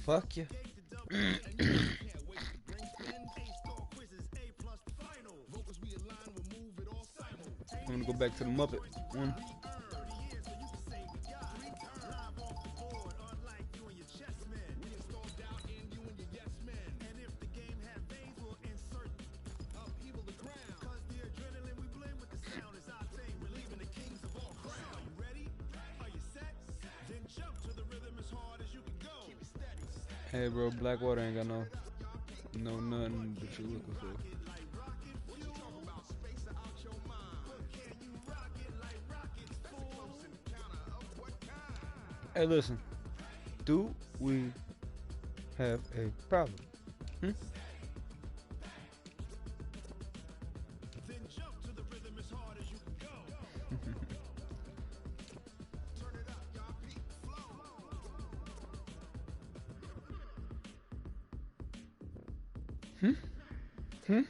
Fuck you. I'm gonna go back to the Muppet one. Hey bro, Blackwater ain't got no nothing that you looking for. Hey listen, do we have a problem? Hmm? Hmm? Hmm?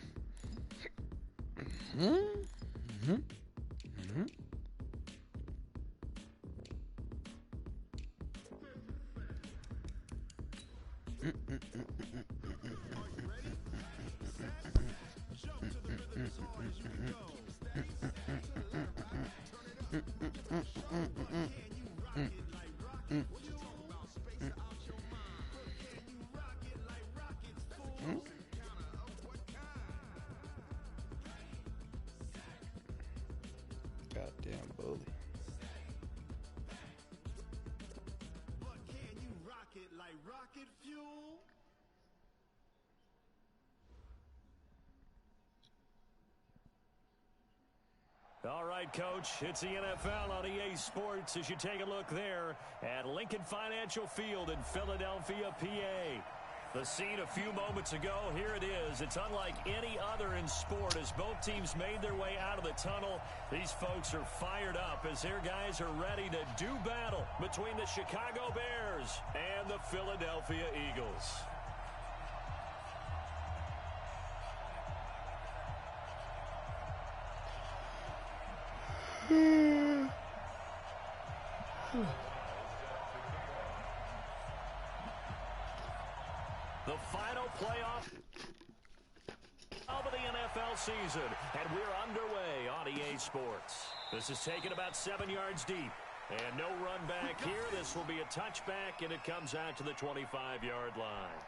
Hmm? Hmm? Hmm? Goddamn bully. All right, Coach, it's the NFL on EA Sports as you take a look there at Lincoln Financial Field in Philadelphia, PA. The scene a few moments ago, here it is. It's unlike any other in sport as both teams made their way out of the tunnel. These folks are fired up as their guys are ready to do battle between the Chicago Bears and the Philadelphia Eagles. The final playoff of the NFL season, and we're underway on EA Sports. This is taken about 7 yards deep, and no run back here. This will be a touchback, and it comes out to the 25-yard line.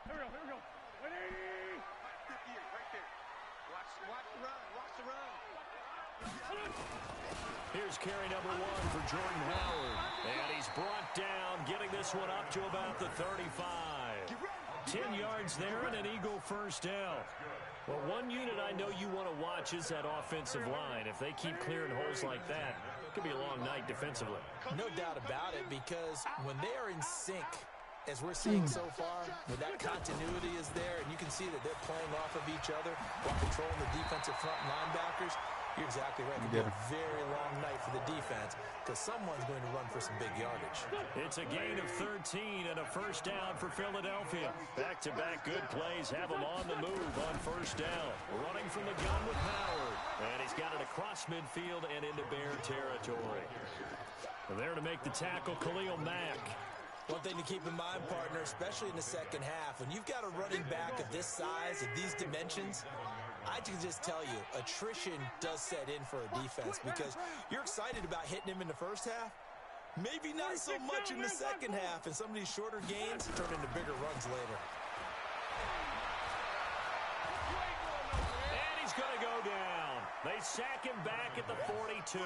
Here we go. 180. 58 right there. Watch the run. Watch the run. Here's carry number 1 for Jordan Howard. And he's brought down, getting this one up to about the 35. 10 yards there and an Eagle first down. Well, one unit I know you want to watch is that offensive line. If they keep clearing holes like that, it could be a long night defensively. No doubt about it, because when they are in sync, as we're seeing so far, when that continuity is there, and you can see that they're playing off of each other while controlling the defensive front linebackers, you're exactly right. It'll be a very long night for the defense because someone's going to run for some big yardage. It's a gain of 13 and a first down for Philadelphia. Back-to-back good plays have them on the move on first down. Running from the gun with Howard. And he's got it across midfield and into Bear territory. There to make the tackle, Khalil Mack. One thing to keep in mind, partner, especially in the second half, when you've got a running back of this size, of these dimensions, I can just tell you, attrition does set in for a defense because you're excited about hitting him in the first half. Maybe not so much in the second half, and some of these shorter gains turn into bigger runs later. And he's going to go down. They sack him back at the 42.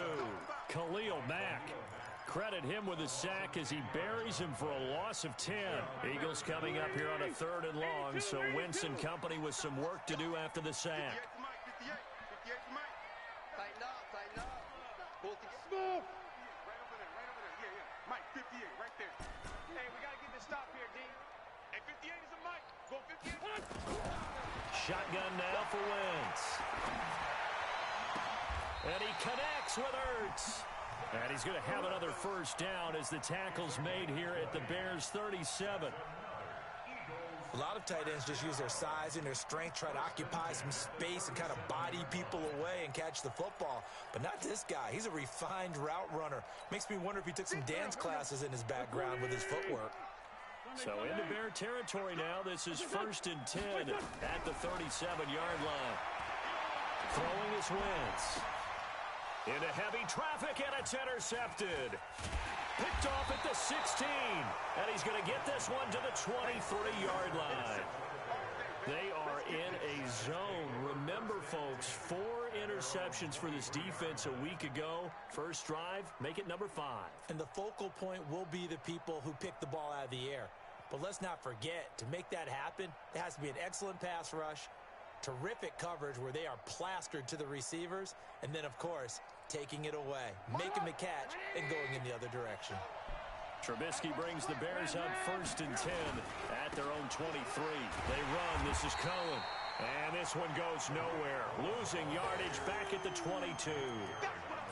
Khalil Mack. Credit him with a sack as he buries him for a loss of 10. Eagles coming up here on a 3rd and long, so Wentz and company with some work to do after the sack. 58 for Mike. Tighten up. Pull it smooth. Right over there. Yeah. Mike, 58, right there. Hey, we got to get this stop here, D. Hey, 58 is a mic. Go 58. Shotgun now for Wentz. And he connects with Ertz. And he's going to have another first down as the tackle's made here at the Bears' 37. A lot of tight ends just use their size and their strength, try to occupy some space and kind of body people away and catch the football. But not this guy. He's a refined route runner. Makes me wonder if he took some dance classes in his background with his footwork. So into Bear territory now. This is 1st and 10 at the 37-yard line. Throwing is Wentz. Into heavy traffic, and it's intercepted. Picked off at the 16. And he's going to get this one to the 23-yard line. They are in a zone. Remember, folks, 4 interceptions for this defense a week ago. First drive, make it number 5. And the focal point will be the people who pick the ball out of the air. But let's not forget, to make that happen, there has to be an excellent pass rush, terrific coverage where they are plastered to the receivers, and then, of course, taking it away, making the catch, and going in the other direction. Trubisky brings the Bears up 1st and 10 at their own 23. They run. This is Cohen. And this one goes nowhere. Losing yardage back at the 22.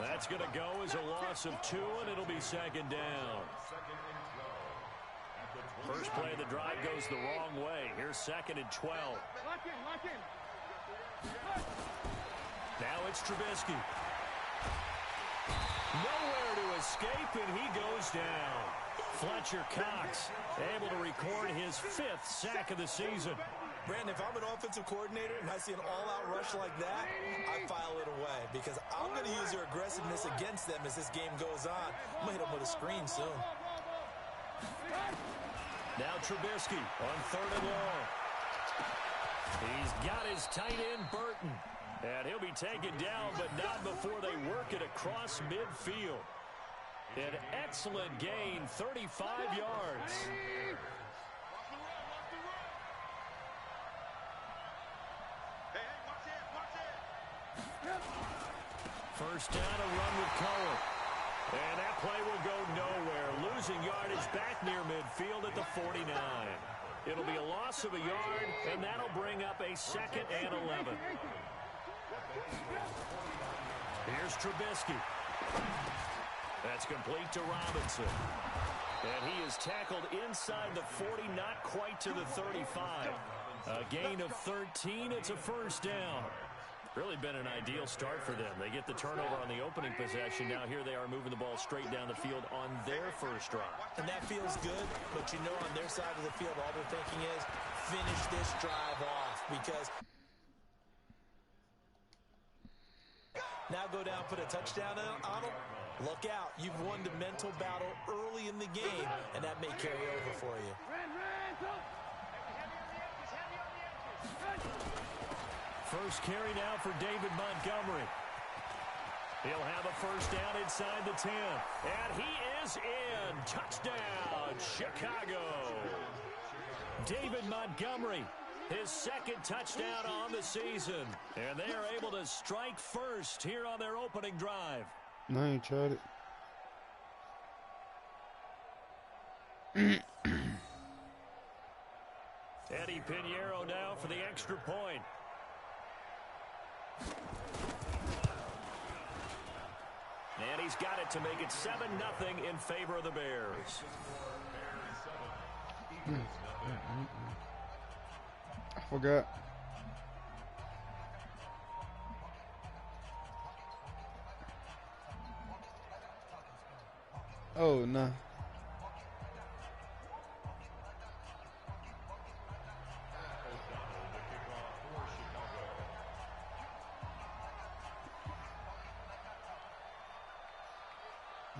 That's going to go as a loss of 2, and it'll be 2nd down. First play of the drive goes the wrong way. Here's 2nd and 12. Lock in. Now it's Trubisky. Nowhere to escape, and he goes down. Fletcher Cox able to record his 5th sack of the season. Brandon, if I'm an offensive coordinator and I see an all-out rush like that, I file it away because I'm going to use their aggressiveness against them as this game goes on. I'm going to hit them with a screen soon. Now Trubisky on 3rd and long. He's got his tight end, Burton. And he'll be taken down, but not before they work it across midfield. An excellent gain, 35 yards. First down, a run with Cohen. And that play will go nowhere. Losing yardage back near midfield at the 49. It'll be a loss of a yard, and that'll bring up a 2nd and 11. Here's Trubisky. That's complete to Robinson. And he is tackled inside the 40, not quite to the 35. A gain of 13. It's a first down. Really been an ideal start for them. They get the turnover on the opening possession. Now here they are moving the ball straight down the field on their first drive. And that feels good, but you know on their side of the field, all they're thinking is finish this drive off because now go down, put a touchdown on them. Look out. You've won the mental battle early in the game, and that may carry over for you. First carry now for David Montgomery. He'll have a first down inside the 10. And he is in. Touchdown, Chicago. David Montgomery, his 2nd touchdown on the season. And they are able to strike first here on their opening drive. No, I ain't tried it. Eddie Pinheiro now for the extra point. And he's got it to make it 7-0 in favor of the Bears. I forgot. Oh, no.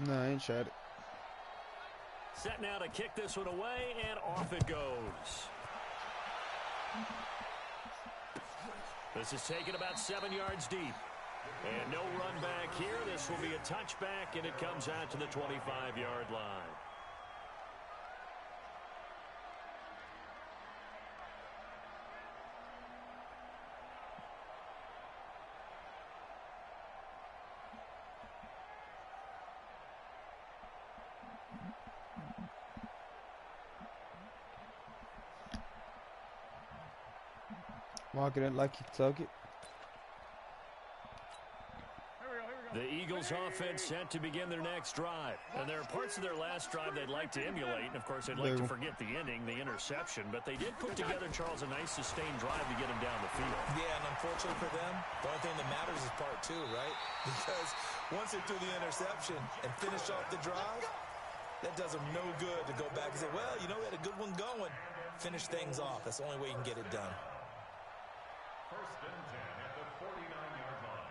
No, I ain't tried it. Set now to kick this one away, and off it goes. This is taken about 7 yards deep. And no run back here. This will be a touchback, and it comes out to the 25-yard line. Marking it like you took it. The Eagles offense set to begin their next drive. And there are parts of their last drive they'd like to emulate. And, of course, they'd like to forget the ending, the interception. But they did put together, Charles, a nice sustained drive to get them down the field. Yeah, and unfortunately for them, the only thing that matters is part two, right? Because once they threw the interception and finished off the drive, that does them no good to go back and say, well, you know, we had a good one going. Finish things off. That's the only way you can get it done. First and 10 at the 49-yard line.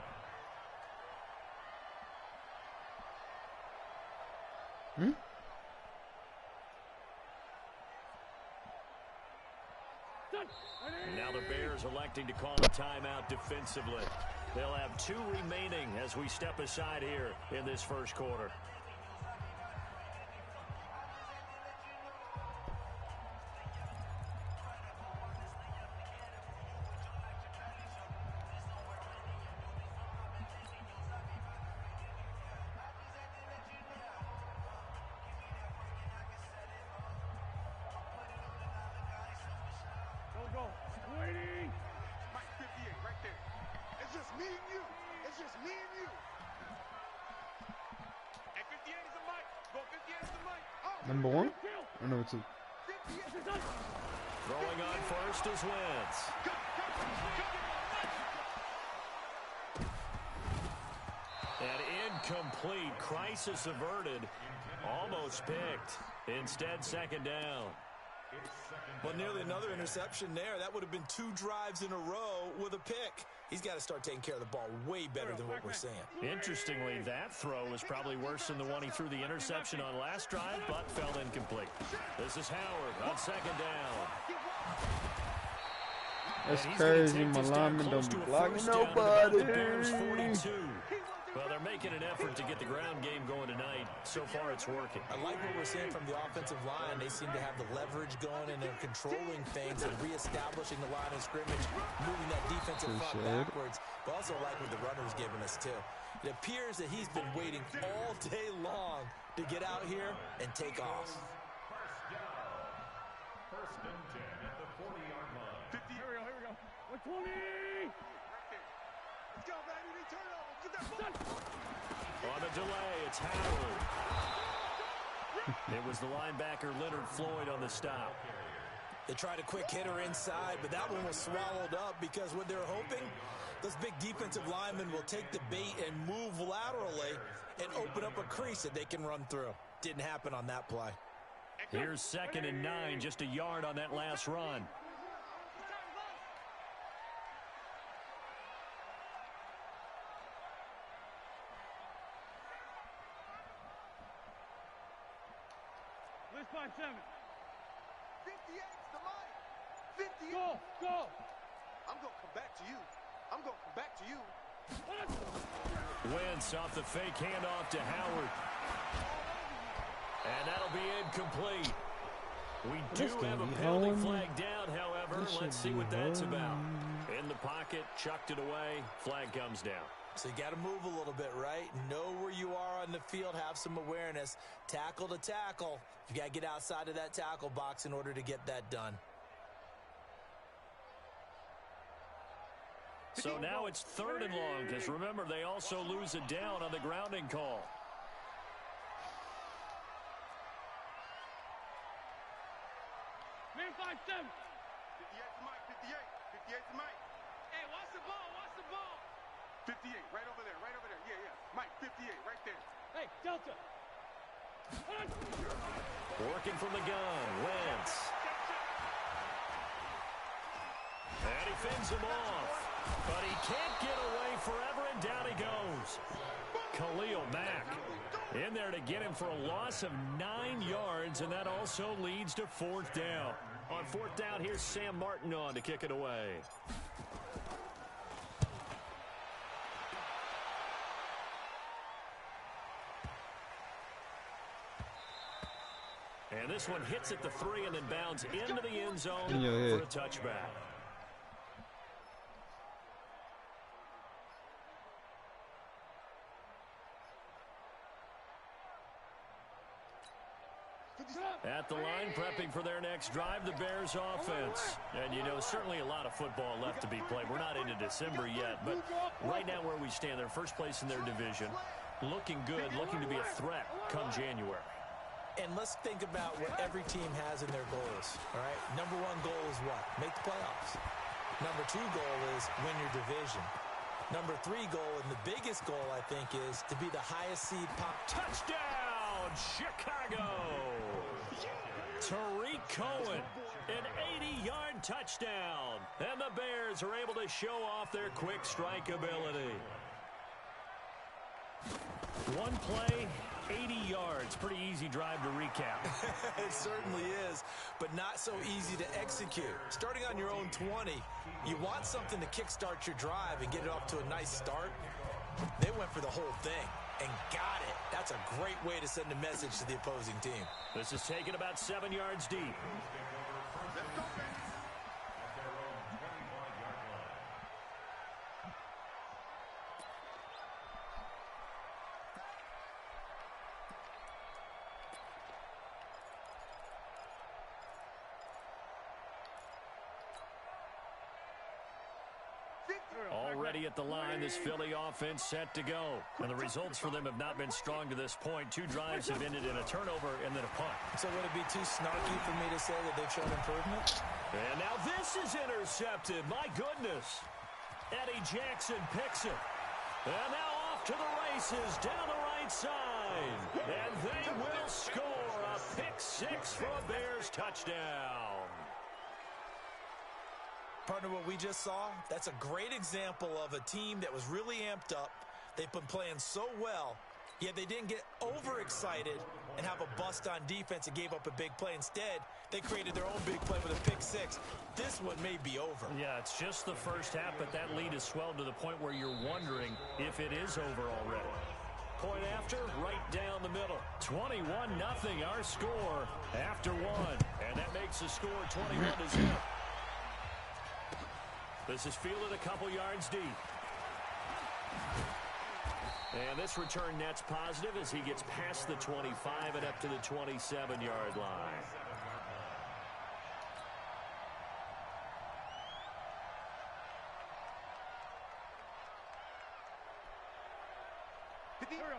Now the Bears electing to call a timeout defensively. They'll have 2 remaining as we step aside here in this first quarter. Number 1 or number 2? Throwing on first is Wentz. And incomplete. Crisis averted. Almost picked. Instead, second down. Well, nearly another interception there. That would have been 2 drives in a row with a pick. He's got to start taking care of the ball way better than what we're seeing. Interestingly, that throw was probably worse than the one he threw the interception on last drive, but fell incomplete. This is Howard on second down. That's crazy. My lineman don't be blocking nobody. Well, they're making an effort to get the ground game going tonight. So far, it's working. I like what we're seeing from the offensive line. They seem to have the leverage going, and they're controlling things and reestablishing the line of scrimmage, moving that defensive front backwards. But also like what the runner's giving us, too. It appears that he's been waiting all day long to get out here and take off. First and 10 at the 40-yard line. 50. Here we go. 120. Let's go, baby. Turnover. Get that ball. On the delay, it's Howard. It was the linebacker Leonard Floyd on the stop. They tried a quick hitter inside, but that one was swallowed up because what they're hoping, those big defensive linemen will take the bait and move laterally and open up a crease that they can run through. Didn't happen on that play. Here's 2nd and 9, just a yard on that last run. Let's 5-7. 58's the mic. 58. Go. I'm going to come back to you. I'm going to come back to you. Wentz off the fake handoff to Howard. And that'll be incomplete. We do have a penalty flag down, however. Let's see what that's about. In the pocket, chucked it away. Flag comes down. So you got to move a little bit, right? Know where you are on the field. Have some awareness. Tackle to tackle. You got to get outside of that tackle box in order to get that done. So now it's 3rd and long, because remember, they also lose it down on the grounding call. Man 5-7. 58's the mic. 58. 58's the mic. Hey, watch the ball. 58, right over there. Yeah. Mike, 58, right there. Hey, Delta. Working from the gun, Wentz. And he fends him off. But he can't get away forever, and down he goes. Khalil Mack in there to get him for a loss of 9 yards, and that also leads to 4th down. On 4th down, here's Sam Martin on to kick it away. And this one hits at the 3 and then bounds into the end zone for a touchback. At the line, prepping for their next drive, the Bears offense. And, you know, certainly a lot of football left to be played. We're not into December yet, but right now where we stand, they're first place in their division. Looking good, looking to be a threat come January. And let's think about what every team has in their goals, all right? Number one goal is what? Make the playoffs. Number two goal is win your division. Number three goal, and the biggest goal, I think, is to be the highest seed Touchdown, Chicago! Tariq Cohen, an 80-yard touchdown. And the Bears are able to show off their quick strike ability. One play, 80 yards. Pretty easy drive to recap. It certainly is, but not so easy to execute. Starting on your own 20, you want something to kickstart your drive and get it off to a nice start. They went for the whole thing and got it. That's a great way to send a message to the opposing team. This is taken about 7 yards deep. Already at the line, this Philly offense set to go. And the results for them have not been strong to this point. 2 drives have ended in a turnover and then a punt. So would it be too snarky for me to say that they've shown improvement? And now this is intercepted. My goodness. Eddie Jackson picks it. And now off to the races down the right side. And they will score a pick-6 for a Bears touchdown. Partner, what we just saw, that's a great example of a team that was really amped up. They've been playing so well, yet they didn't get overexcited and have a bust on defense and gave up a big play. Instead, they created their own big play with a pick-6. This one may be over. Yeah, it's just the first half, but that lead has swelled to the point where you're wondering if it is over already. Point after, right down the middle. 21-0, our score after 1. And that makes the score 21-0. This is fielded a couple yards deep. And this return net's positive as he gets past the 25 and up to the 27-yard line.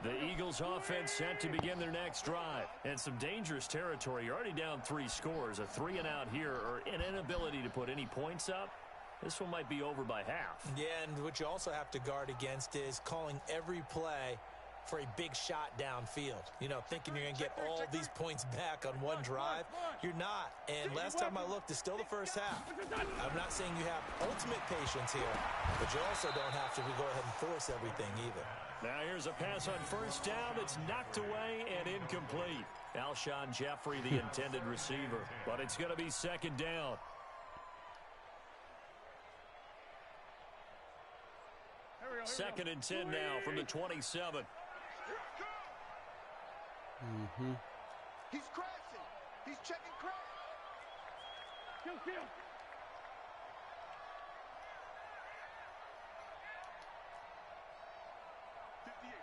The Eagles offense set to begin their next drive. And some dangerous territory. You're already down 3 scores. A 3-and-out here or an inability to put any points up. This one might be over by half. Yeah, and what you also have to guard against is calling every play for a big shot downfield. You know, thinking you're going to get all these points back on one drive. You're not. And last time I looked, it's still the first half. I'm not saying you have ultimate patience here, but you also don't have to go ahead and force everything either. Now here's a pass on first down that's knocked away and incomplete. Alshon Jeffrey, the intended receiver. But it's going to be second down. Second and 10 now from the 27. He's crashing. He's checking crash. Kill. 58,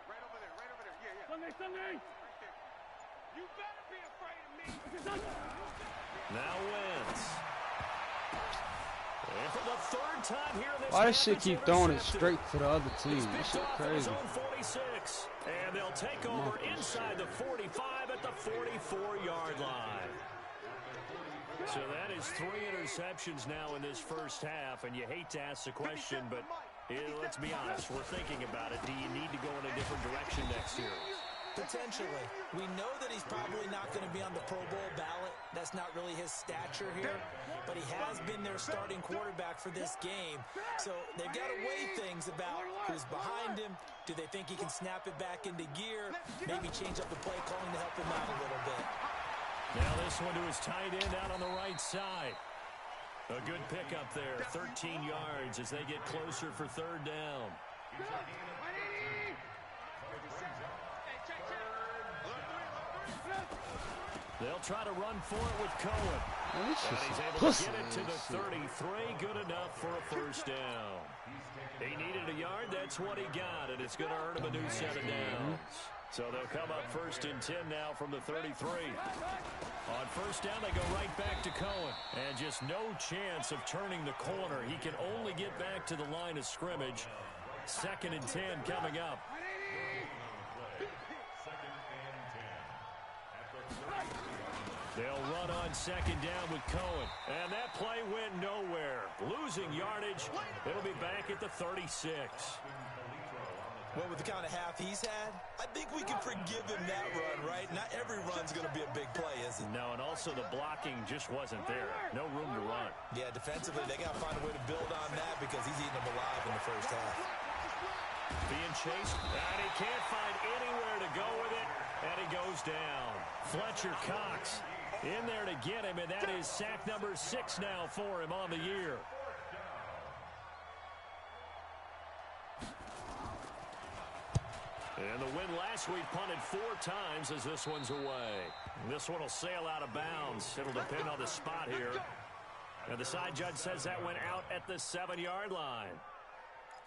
right over there. Yeah. Sunday. You better be afraid of me. Now Wentz. And for the 3rd time here in this Why does half, shit it's keep throwing it intercepted. straight to the other team? It's This picked shit off at his crazy. own 46. And they'll take over inside the 45 at the 44-yard line. So that is 3 interceptions now in this first half, and you hate to ask the question, but let's be honest, we're thinking about it. Do you need to go in a different direction next year? Potentially. We know that he's probably not going to be on the Pro Bowl ballot. That's not really his stature here. But he has been their starting quarterback for this game. So they've got to weigh things about who's behind him. Do they think he can snap it back into gear? Maybe change up the play calling to help him out a little bit. Now this one to his tight end out on the right side. A good pickup there. 13 yards as they get closer for 3rd down. They'll try to run for it with Cohen. Man, this And shit's he's some able pussy to get it to the ass shit. 33. Good enough for a first down. He needed a yard. That's what he got, and it's going to earn him a new set of downs. So they'll come up 1st and 10 now from the 33. On 1st down, they go right back to Cohen. And just no chance of turning the corner. He can only get back to the line of scrimmage. 2nd and 10 coming up. They'll run on 2nd down with Cohen. And that play went nowhere. Losing yardage. It'll be back at the 36. Well, with the kind of half he's had, I think we can forgive him that run, right? Not every run's going to be a big play, is it? No, and also the blocking just wasn't there. No room to run. Yeah, defensively, they got to find a way to build on that because he's eating them alive in the first half. Being chased, and he can't find anywhere to go with it, and he goes down. Fletcher Cox in there to get him, and that is sack number 6 now for him on the year. And the win last week punted 4 times as this one's away. This one will sail out of bounds. It'll depend on the spot here. And the side judge says that went out at the 7-yard line.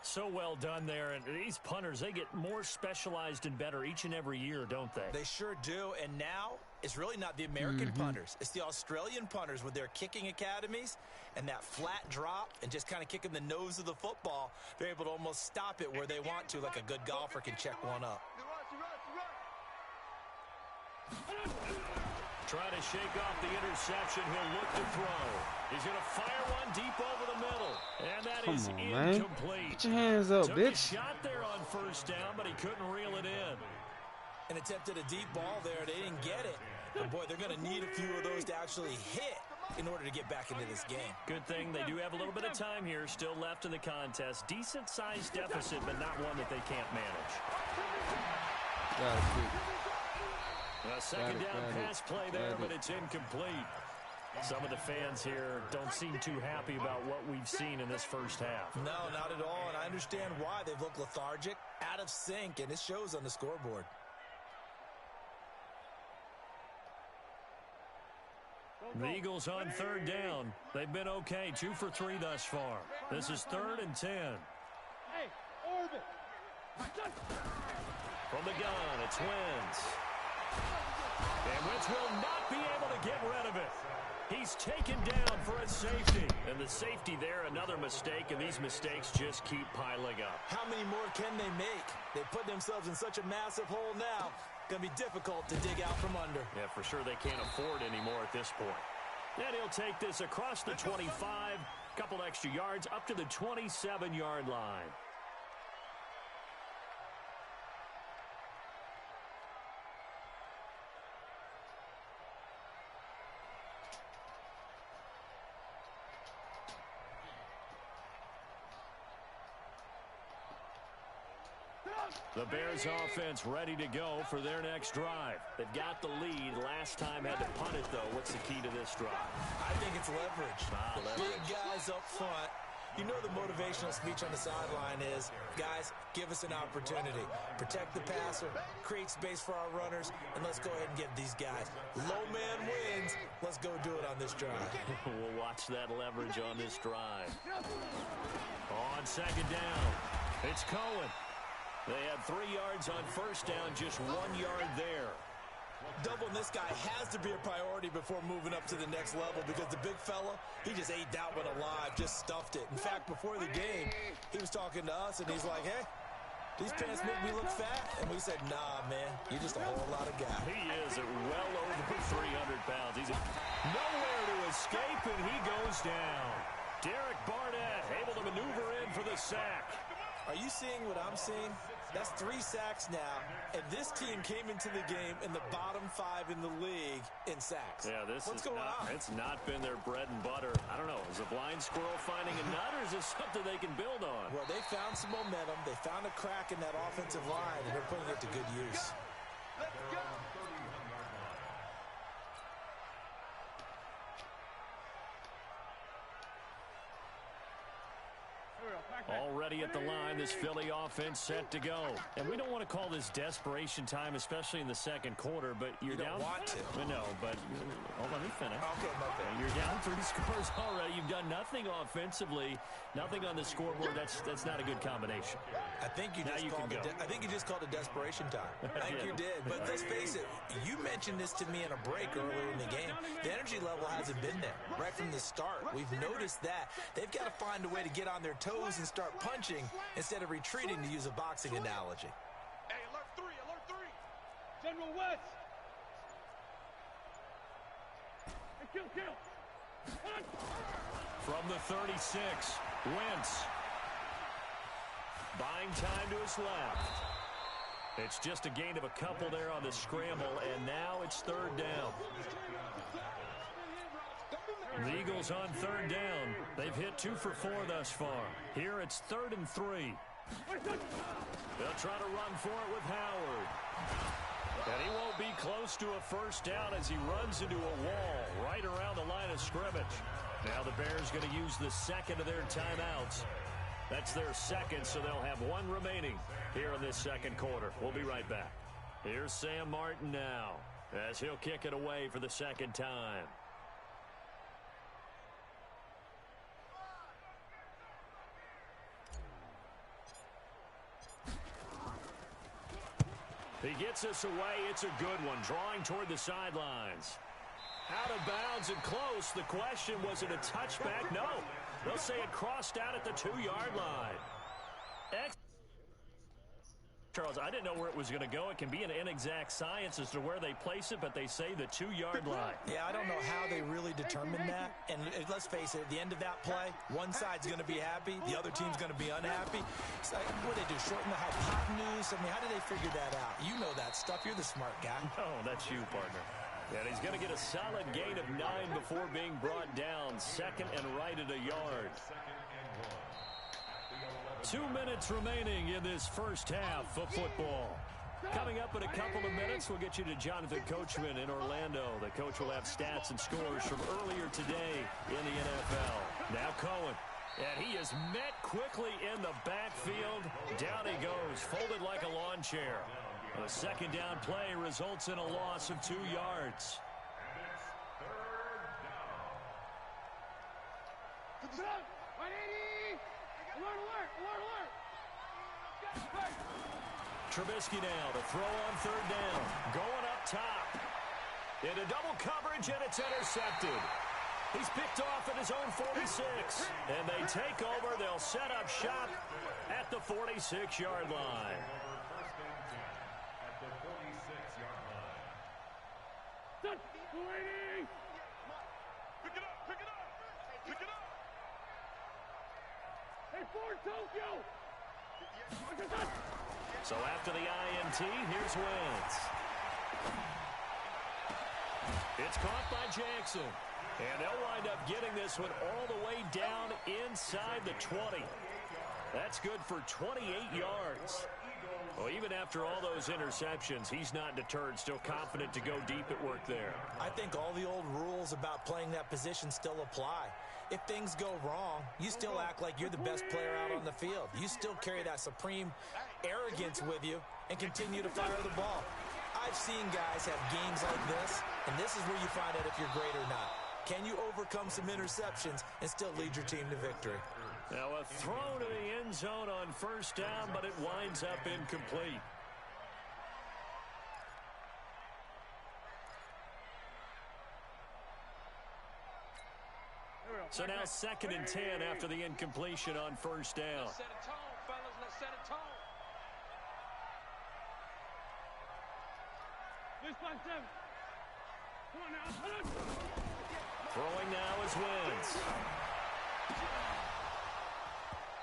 So well done there. And these punters, they get more specialized and better each and every year, don't they? They sure do. And now it's really not the American punters. It's the Australian punters with their kicking academies and that flat drop and just kind of kicking the nose of the football. They're able to almost stop it where they want to, like a good golfer can check one up. Trying to shake off the interception. He'll look to throw. He's going to fire one deep over the middle. And that is incomplete. Get your hands up, Took bitch. a shot there on 1st down, but he couldn't reel it in. And attempted a deep ball there. They didn't get it. But, boy, they're going to need a few of those to actually hit in order to get back into this game. Good thing they do have a little bit of time here still left in the contest. Decent-sized deficit, but not one that they can't manage. A 2nd down pass play there, but it's incomplete. Some of the fans here don't seem too happy about what we've seen in this first half. No, not at all, and I understand why. They've looked lethargic, out of sync, and it shows on the scoreboard. The Eagles on 3rd down. They've been okay, 2 for 3 thus far. This is 3rd and 10. Hey, orbit. From the gun, it's Wentz. And Wentz will not be able to get rid of it. He's taken down for a safety. And the safety there, another mistake, and these mistakes just keep piling up. How many more can they make? They put themselves in such a massive hole now. Going to be difficult to dig out from under. Yeah, for sure they can't afford any more at this point. And he'll take this across the 25, couple extra yards up to the 27-yard line. The Bears offense ready to go for their next drive. They've got the lead. Last time had to punt it, though. What's the key to this drive? I think it's leverage. Big guys up front. You know the motivational speech on the sideline is, guys, give us an opportunity. Protect the passer, create space for our runners, and let's go ahead and get these guys. Low man wins. Let's go do it on this drive. We'll watch that leverage on this drive. On 2nd down, it's Cohen. They had 3 yards on 1st down, just 1 yard there. Doubling this guy has to be a priority before moving up to the next level because the big fella, he just ate that one alive, just stuffed it. In fact, before the game, he was talking to us, and he's like, hey, these pants make me look fat. And we said, nah, man, you're just a whole lot of guy. He is at well over 300 pounds. He's nowhere to escape, and he goes down. Derek Barnett able to maneuver in for the sack. Are you seeing what I'm seeing? That's 3 sacks now, and this team came into the game in the bottom 5 in the league in sacks. Yeah, What's going on? It's not been their bread and butter. I don't know. Is a blind squirrel finding a nut, or is this something they can build on? Well, they found some momentum. They found a crack in that offensive line, and they're putting it to good use. Let's go. Hurry up, back Already at the line, this Philly offense set to go. And we don't want to call this desperation time, especially in the second quarter, but you're you down. Don't want to. No, but let me finish. Okay, my bad. You're down 3 scores already. You've done nothing offensively, nothing on the scoreboard. That's not a good combination. I think you just called it desperation time. I think you did. But let's face it, you mentioned this to me in a break earlier in the game. The energy level hasn't been there right from the start. We've noticed that. They've got to find a way to get on their toes and start punching instead of retreating, to use a boxing analogy. Hey, alert 3, alert 3. General West. Hey, kill. From the 36, Wentz. Buying time to his left. It's just a gain of a couple there on the scramble, and now it's third down. The Eagles on third down. They've hit 2 for 4 thus far. Here it's 3rd and 3. They'll try to run for it with Howard. And he won't be close to a first down as he runs into a wall right around the line of scrimmage. Now the Bears going to use the second of their timeouts. That's their second, so they'll have 1 remaining here in this second quarter. We'll be right back. Here's Sam Martin now as he'll kick it away for the second time. He gets us away. It's a good one, drawing toward the sidelines. Out of bounds and close. The question, was it a touchback? No. They'll say it crossed out at the 2-yard line. Charles, I didn't know where it was going to go. It can be an inexact science as to where they place it, but they say the 2-yard line. Yeah, I don't know how they really determined that. And let's face it, at the end of that play, one side's going to be happy, the other team's going to be unhappy. It's like, what do they do, shorten the hypotenuse? I mean, how do they figure that out? You know that stuff. You're the smart guy. No, that's you, partner. And he's going to get a solid gain of 9 before being brought down. Second and right at a yard. 2 minutes remaining in this first half of football. Coming up in a couple of minutes, we'll get you to Jonathan Coachman in Orlando. The coach will have stats and scores from earlier today in the NFL. Now Cohen. And he is met quickly in the backfield. Down he goes, folded like a lawn chair. A second down play results in a loss of 2 yards. Trubisky now to throw on third down. Going up top. Into double coverage, and it's intercepted. He's picked off at his own 46. And they take over. They'll set up shop at the 46-yard line. Pick it up. Hey, Ford, Tokyo. So after the INT, here's Wentz. It's caught by Jackson. And they'll wind up getting this one all the way down inside the 20. That's good for 28 yards. Well, even after all those interceptions, he's not deterred, still confident to go deep at work there. I think all the old rules about playing that position still apply. If things go wrong, you still act like you're the best player out on the field. You still carry that supreme arrogance with you and continue to fire the ball. I've seen guys have games like this, and this is where you find out if you're great or not. Can you overcome some interceptions and still lead your team to victory? Now a throw to the end zone on first down, but it winds up incomplete. So now 2nd and 10 after the incompletion on first down. Let's set a tone, fellas. Let's set a tone. This by 7. Come on now. Throwing now is Wentz.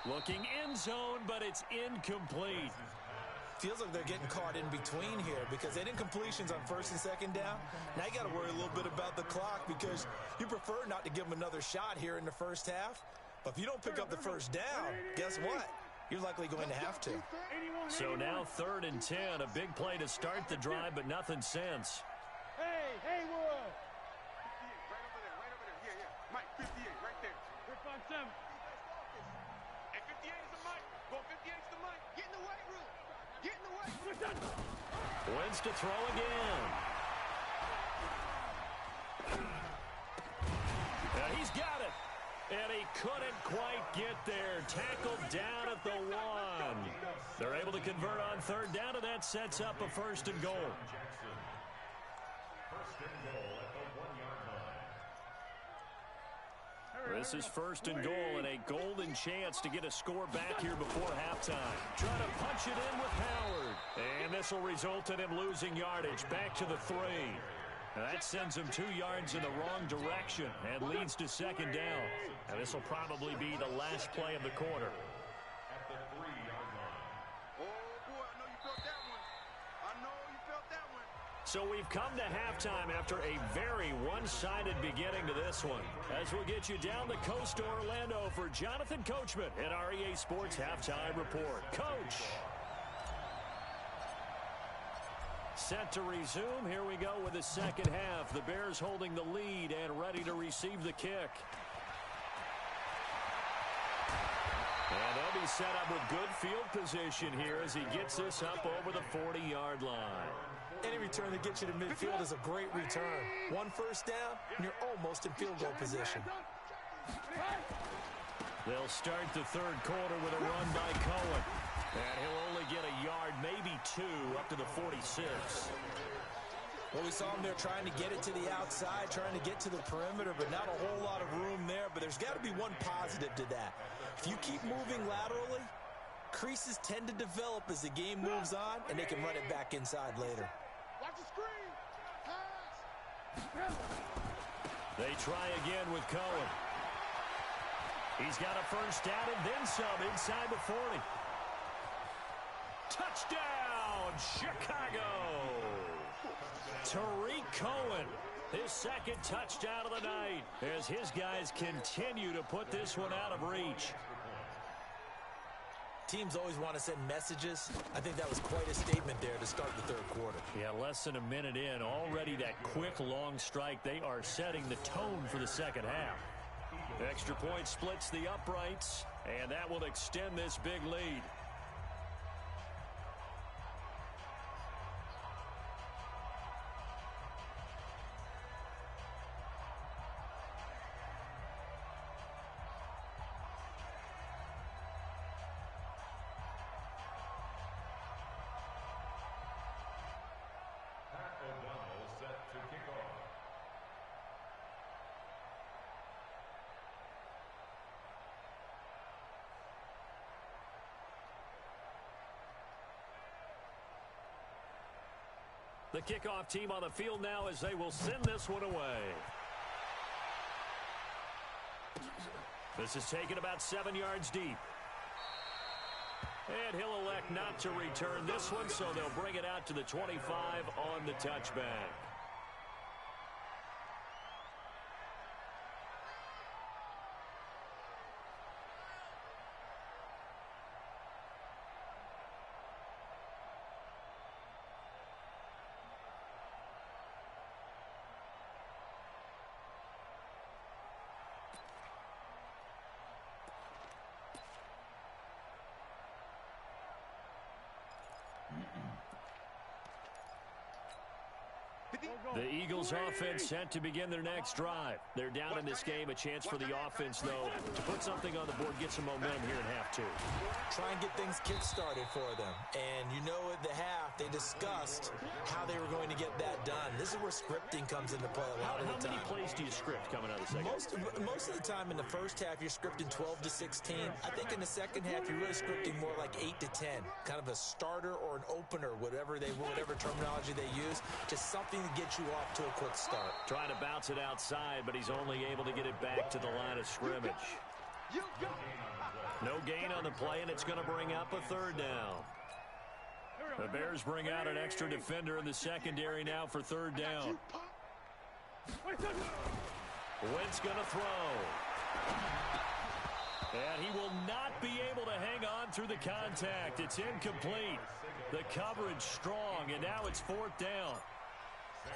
Looking end zone, but it's incomplete. Feels like they're getting caught in between here because they didn't completions on 1st and 2nd down. Now you got to worry a little bit about the clock because you prefer not to give them another shot here in the first half. But if you don't pick up the first down, guess what? You're likely going to have to. So now 3rd and 10, a big play to start the drive, but nothing since. Hey, Haywood. 58, right over there. Yeah. Mike, 58, right there. 357. And 58 is a Go 58's the money. Get in the weight room. Get in the weight room. Wins to throw again. And he's got it. And he couldn't quite get there. Tackled down at the 1. They're able to convert on third down, and that sets up a 1st and goal. First and goal at the 1-yard line. This is 1st and goal and a golden chance to get a score back here before halftime. Trying to punch it in with Howard. And this will result in him losing yardage back to the 3. That sends him 2 yards in the wrong direction and leads to 2nd down. And this will probably be the last play of the quarter. At the 3-yard line. Oh, boy, I know you felt that one. I know you felt that one. So we've come to halftime after a very one-sided beginning to this one. As we'll get you down the coast to Orlando for Jonathan Coachman at our EA Sports Halftime Report. Coach! Set to resume. Here we go with the second half. The Bears holding the lead and ready to receive the kick. And they'll be set up with good field position here as he gets this up over the 40-yard line. Any return that gets you to midfield is a great return. 1 first down, and you're almost in field goal position. They'll start the third quarter with a run by Cohen. And he'll only get a yard, maybe 2, up to the 46. Well, we saw him there trying to get it to the outside, trying to get to the perimeter, but not a whole lot of room there. But there's got to be one positive to that. If you keep moving laterally, creases tend to develop as the game moves on, and they can run it back inside later. Watch the screen. Pass. They try again with Cohen. He's got a first down and then some inside the 40. Touchdown, Chicago! Tariq Cohen, his 2nd touchdown of the night, as his guys continue to put this one out of reach. Teams always want to send messages. I think that was quite a statement there to start the third quarter. Yeah, less than a minute in, already that quick, long strike. They are setting the tone for the second half. Extra point splits the uprights, and that will extend this big lead. The kickoff team on the field now as they will send this one away. This is taken about 7 yards deep. And he'll elect not to return this one, so they'll bring it out to the 25 on the touchback. The Eagles offense set to begin their next drive. They're down in this game. A chance for the offense, though, to put something on the board, get some momentum here in half 2. Try and get things kick-started for them. And you know at the half, they discussed how they were going to get that done. This is where scripting comes into play a lot of the time. How many plays do you script coming out of the second? Most of the time in the first half, you're scripting 12 to 16. I think in the second half, you're really scripting more like 8 to 10. Kind of a starter or an opener, whatever terminology they use. Just something to get you off to a quick start. Trying to bounce it outside, but he's only able to get it back to the line of scrimmage. No gain on the play, and it's going to bring up a third down. The Bears bring out an extra defender in the secondary now for third down. Wentz going to throw. And he will not be able to hang on through the contact. It's incomplete. The coverage strong, and now it's 4th down.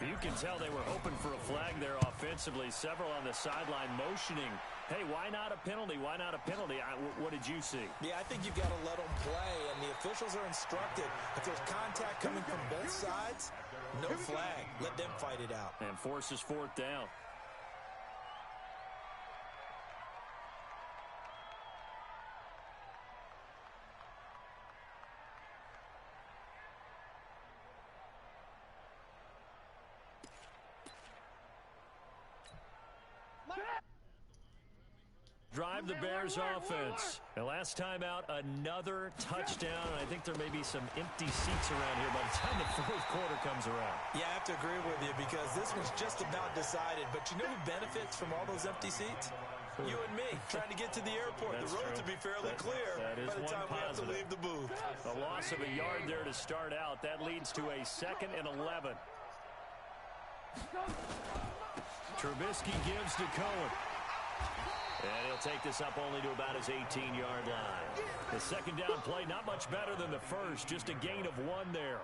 You can tell they were hoping for a flag there offensively. Several on the sideline motioning Hey, why not a penalty? Why not a penalty? What did you see? Yeah, I think you've got to let them play, and the officials are instructed. If there's contact coming from both sides, no flag. Let them fight it out. And forces fourth down. Drive the Bears offense. And last time out, another touchdown. And I think there may be some empty seats around here by the time the fourth quarter comes around. Yeah, I have to agree with you because this one's just about decided. But you know who benefits from all those empty seats? You and me, trying to get to the airport. That's the road true. to be fairly clear That is by the time we have to leave the booth. A loss of a yard there to start out. That leads to a 2nd and 11. Trubisky gives to Cohen. And he'll take this up only to about his 18-yard line. The second down play, not much better than the first, just a gain of 1 there.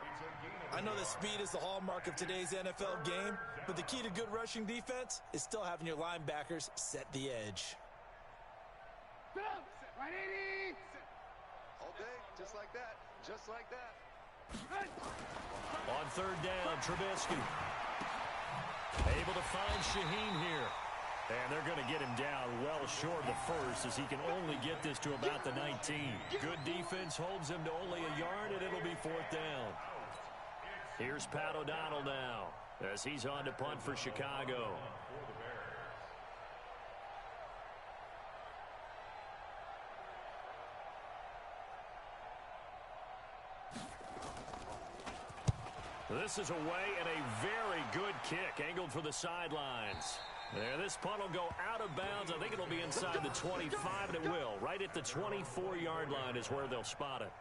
I know that speed is the hallmark of today's NFL game, but the key to good rushing defense is still having your linebackers set the edge. All day, just like that. Just like that. On third down, Trubisky. Able to find Shaheen here. And they're going to get him down well short of the first as he can only get this to about the 19. Good defense holds him to only a yard, and it'll be fourth down. Here's Pat O'Donnell now as he's on to punt for Chicago. This is away and a very good kick angled for the sidelines. There, this punt will go out of bounds. I think it'll be inside the 25, and it will. Right at the 24-yard line is where they'll spot it.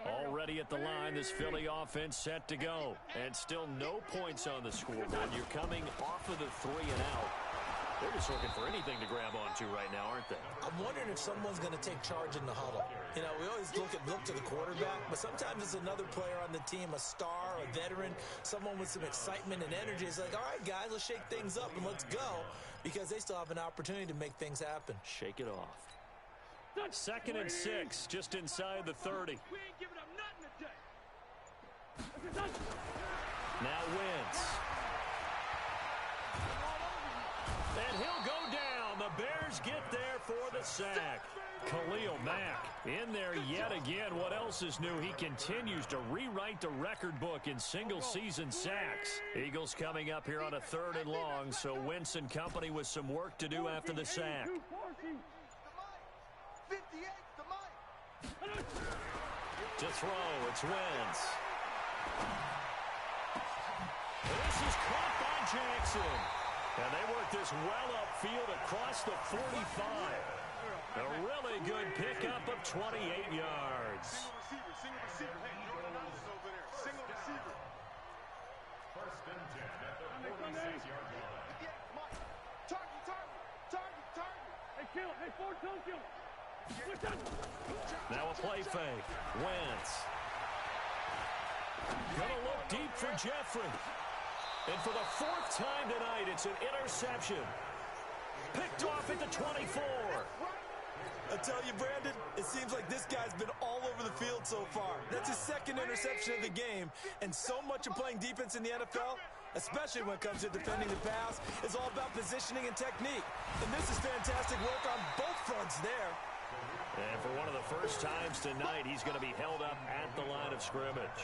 Already at the line, this Philly offense set to go. And still no points on the scoreboard. You're coming off of the 3 and out. They're just looking for anything to grab onto right now, aren't they? I'm wondering if someone's going to take charge in the huddle. You know, we always look to the quarterback, but sometimes it's another player on the team, a star, a veteran, someone with some excitement and energy. It's like, all right, guys, let's shake things up and let's go, because they still have an opportunity to make things happen. Shake it off. 2nd and 6, just inside the 30. We ain't giving up nothing today. Now Wentz. And he'll go down. The Bears get there for the sack. Khalil Mack in there yet again. What else is new? He continues to rewrite the record book in single-season sacks. Eagles coming up here on a 3rd and long, so Wentz and company with some work to do after the sack. To throw, it's Wentz. This is caught by Jackson. And they work this well upfield across the 45. A really good pickup of 28 yards. Single receiver. Hey, no one else is over there. Single receiver. 1st and 10 at the 46-yard line. Yeah, Mike. Target. Hey, kill it. Hey, Ford, don't kill it. Now a play fake. Wentz. Gonna look deep for Jeffrey. And for the 4th time tonight, it's an interception. Picked off at the 24. I tell you, Brandon, it seems like this guy's been all over the field so far. That's his 2nd interception of the game. And so much of playing defense in the NFL, especially when it comes to defending the pass, is all about positioning and technique. And this is fantastic work on both fronts there. And for one of the first times tonight, he's going to be held up at the line of scrimmage.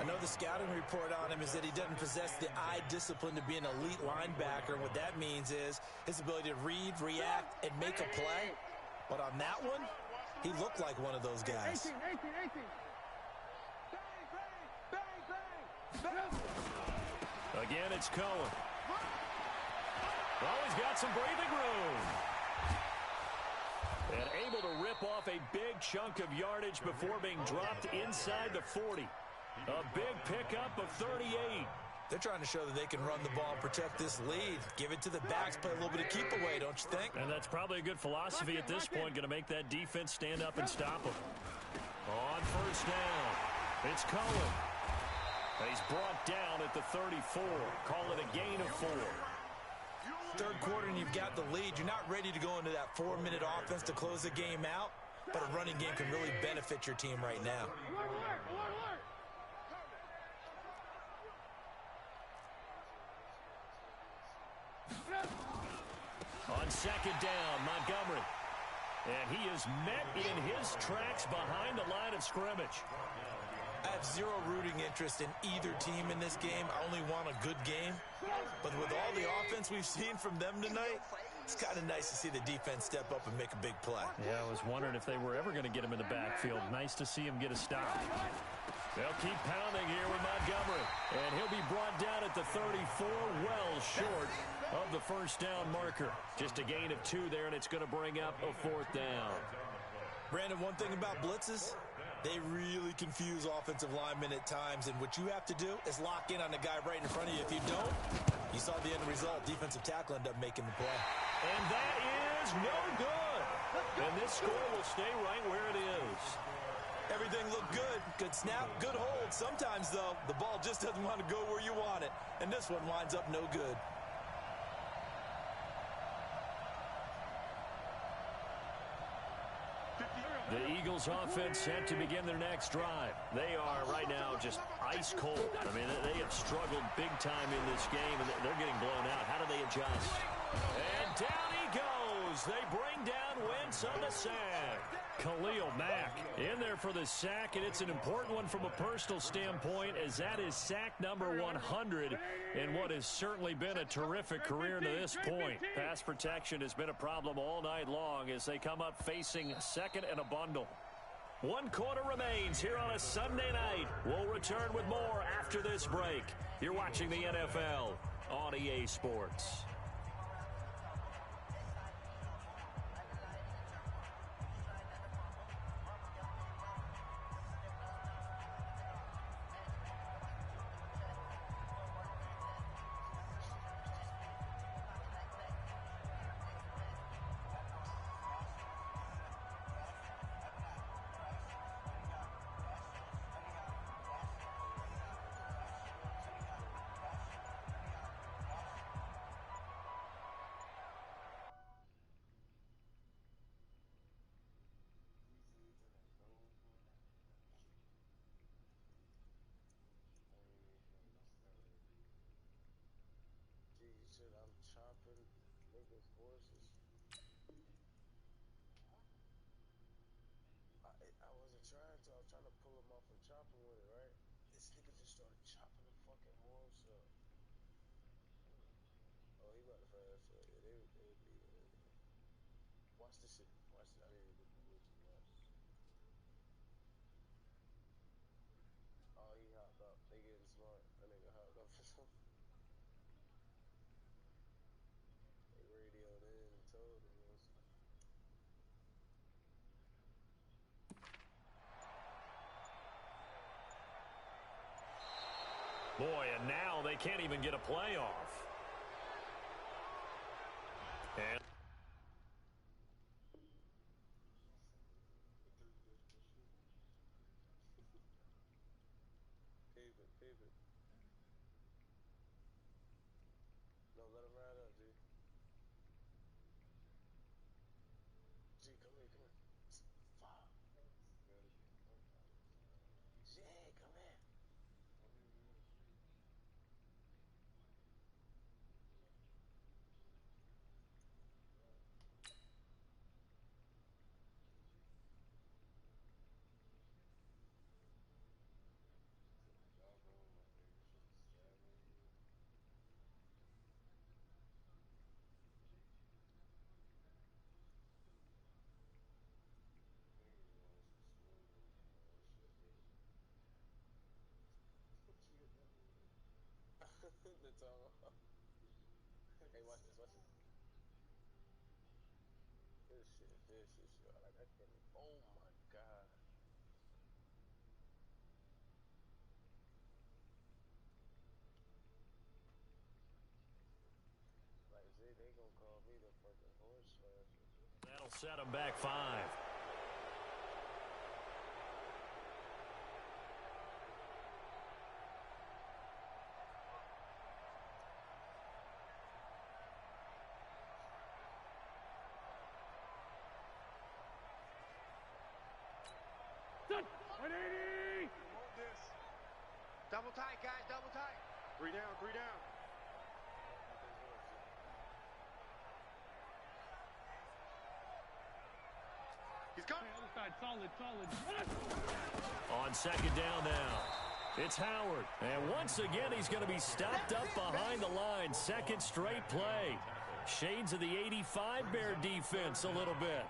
I know the scouting report on him is that he doesn't possess the eye discipline to be an elite linebacker. And what that means is his ability to read, react, and make a play. But on that one, he looked like one of those guys. 18. Again, it's Cohen. Oh, he's got some breathing room. And able to rip off a big chunk of yardage before being dropped inside the 40. A big pickup of 38. They're trying to show that they can run the ball and protect this lead. Give it to the backs, play a little bit of keep away, don't you think? And that's probably a good philosophy at this point, going to make that defense stand up and stop them. On first down, it's Cohen. He's brought down at the 34. Call it a gain of 4. Third quarter and you've got the lead. You're not ready to go into that 4-minute offense to close the game out, but a running game can really benefit your team right now. On second down, Montgomery. And he is met in his tracks behind the line of scrimmage. I have zero rooting interest in either team in this game. I only want a good game. But with all the offense we've seen from them tonight, it's kind of nice to see the defense step up and make a big play. Yeah, I was wondering if they were ever going to get him in the backfield. Nice to see him get a stop. They'll keep pounding here with Montgomery. And he'll be brought down at the 34, well short of the first down marker. Just a gain of 2 there, and it's going to bring up a 4th down. Brandon, one thing about blitzes, they really confuse offensive linemen at times, and what you have to do is lock in on the guy right in front of you. If you don't, you saw the end result. Defensive tackle ended up making the play. And that is no good. And this score will stay right where it is. Everything looked good. Good snap, good hold. Sometimes, though, the ball just doesn't want to go where you want it. And this one winds up no good. The Eagles offense set to begin their next drive. They are right now just ice cold. I mean, they have struggled big time in this game, and they're getting blown out. How do they adjust? And down he goes. They bring down Wentz on the sack. Khalil Mack in there for the sack, and it's an important one from a personal standpoint, as that is sack number 100 in what has certainly been a terrific career to this point. Pass protection has been a problem all night long as they come up facing second and a bundle. 1 quarter remains here on a Sunday night. We'll return with more after this break. You're watching the NFL on EA Sports. I'm chopping niggas' horses. I wasn't trying to. I was trying to pull him off and chop him with it, right? This nigga just started chopping the fucking horse up. Oh, he about to fast. So yeah, they would be. Watch this shit. Watch it. I didn't even get the watch. Oh, he hopped up. They getting smart. That nigga hopped up for something. Radioed in and told him. Boy, and now they can't even get a play off. And Pivot. No, let him ride up, G. G, come here. Fuck. G, come here. That's all. Hey, watch this. This shit. Like, I can't. Oh my god. That'll set them back 5. Double tight, guys, double tight. 3 down, 3 down. He's coming. Other side, solid. On second down now, it's Howard. And once again, he's going to be stopped up behind the line. Second straight play. Shades of the 85 Bear defense a little bit.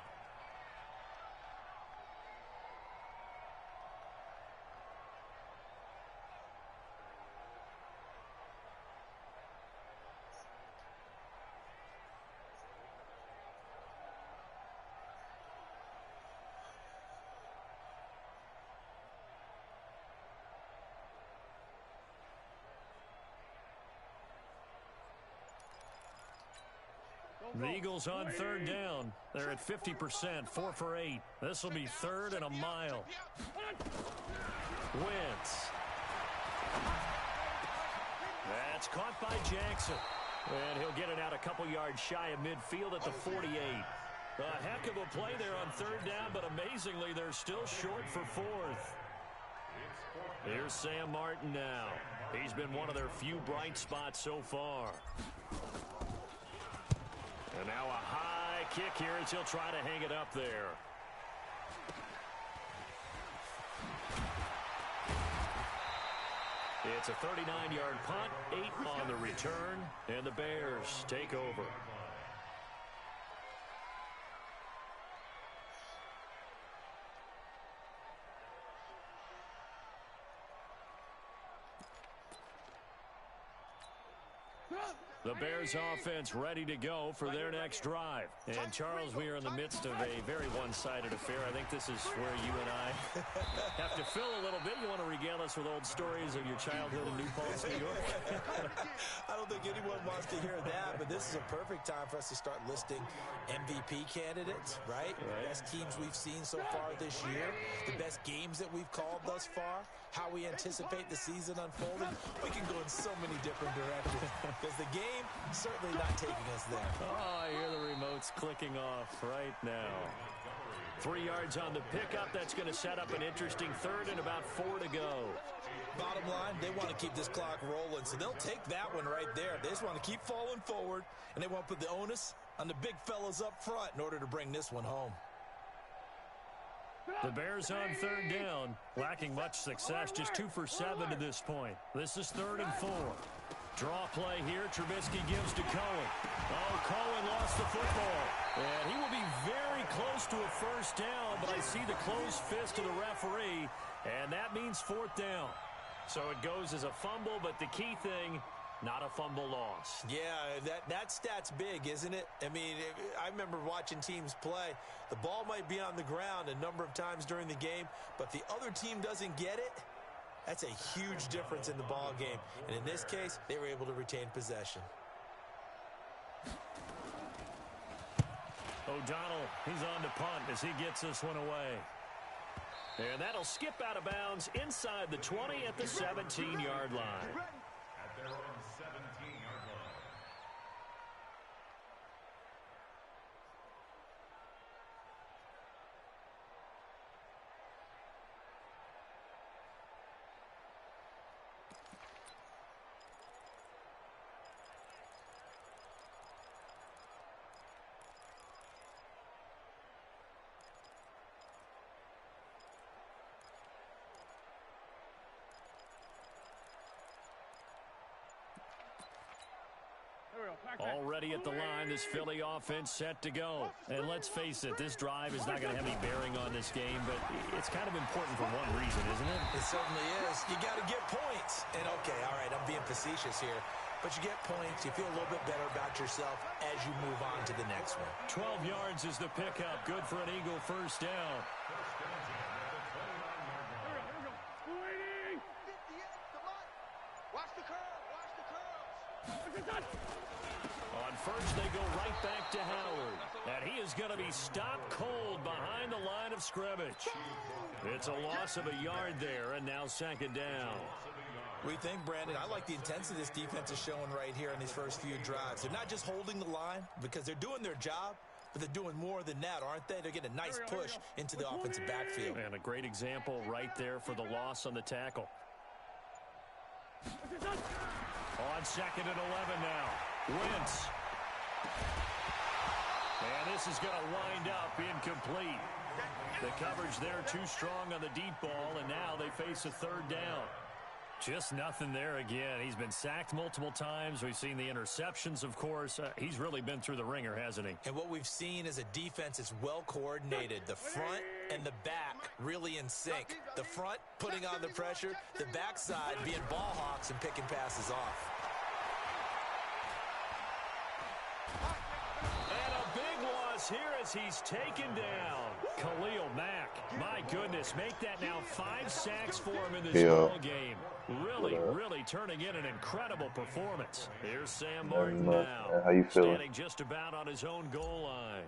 The Eagles on third down. They're at 50%, 4 for 8. This will be third and a mile. Wentz. That's caught by Jackson. And he'll get it out a couple yards shy of midfield at the 48. A heck of a play there on third down, but amazingly, they're still short for fourth. Here's Sam Martin now. He's been one of their few bright spots so far. And now a high kick here as he'll try to hang it up there. It's a 39-yard punt, 8 on the return, and the Bears take over. The Bears offense ready to go for their next drive. And, Charles, we are in the midst of a very one-sided affair. I think this is where you and I have to fill a little bit. You want to regale us with old stories of your childhood in New Paltz, New York? I don't think anyone wants to hear that, but this is a perfect time for us to start listing MVP candidates, right? The best teams we've seen so far this year, the best games that we've called thus far, how we anticipate the season unfolding. We can go in so many different directions because the game certainly not taking us there. Oh, I hear the remotes clicking off right now. 3 yards on the pickup. That's going to set up an interesting third and about 4 to go. Bottom line, they want to keep this clock rolling, so they'll take that one right there. They just want to keep falling forward, and they want to put the onus on the big fellas up front in order to bring this one home. The Bears on third down, lacking much success, just 2 for 7 to this point. This is 3rd and 4. Draw play here. Trubisky gives to Cohen. Oh, Cohen lost the football. And he will be very close to a first down, but I see the closed fist of the referee, and that means 4th down. So it goes as a fumble, but the key thing, not a fumble loss. Yeah, that stat's big, isn't it? I mean, I remember watching teams play. The ball might be on the ground a number of times during the game, but the other team doesn't get it. That's a huge difference in the ball game. And in this case, they were able to retain possession. O'Donnell, he's on to punt as he gets this one away. And that'll skip out of bounds inside the 20 at the 17-yard line. At their own 17-yard line. Already at the line, this Philly offense set to go. And let's face it, this drive is not going to have any bearing on this game, but it's kind of important for one reason, isn't it? It certainly is. You got to get points. And, okay, all right, I'm being facetious here. But you get points, you feel a little bit better about yourself as you move on to the next one. 12 yards is the pickup. Good for an Eagle first down. Watch the curve. Watch the curves. On first, they go right back to Howard. And he is going to be stopped cold behind the line of scrimmage. It's a loss of a yard there, and now second down. We think, Brandon, I like the intensity this defense is showing right here in these first few drives. They're not just holding the line because they're doing their job, but they're doing more than that, aren't they? They're getting a nice push into the offensive backfield. And a great example right there for the loss on the tackle. On second and 11 now. Wentz. And this is going to wind up incomplete. The coverage there too strong on the deep ball, and now they face a third down. Just nothing there again. He's been sacked multiple times. We've seen the interceptions, of course. He's really been through the ringer, hasn't he? And what we've seen is a defense that's well coordinated. The front and the back really in sync. The front putting on the pressure, the backside being ball hawks and picking passes off. And a big loss here as he's taken down. Khalil Mack, my goodness, make that now 5 sacks for him in this ball game. Really turning in an incredible performance. Here's Sam Martin now, how you feeling? standing just about on his own goal line.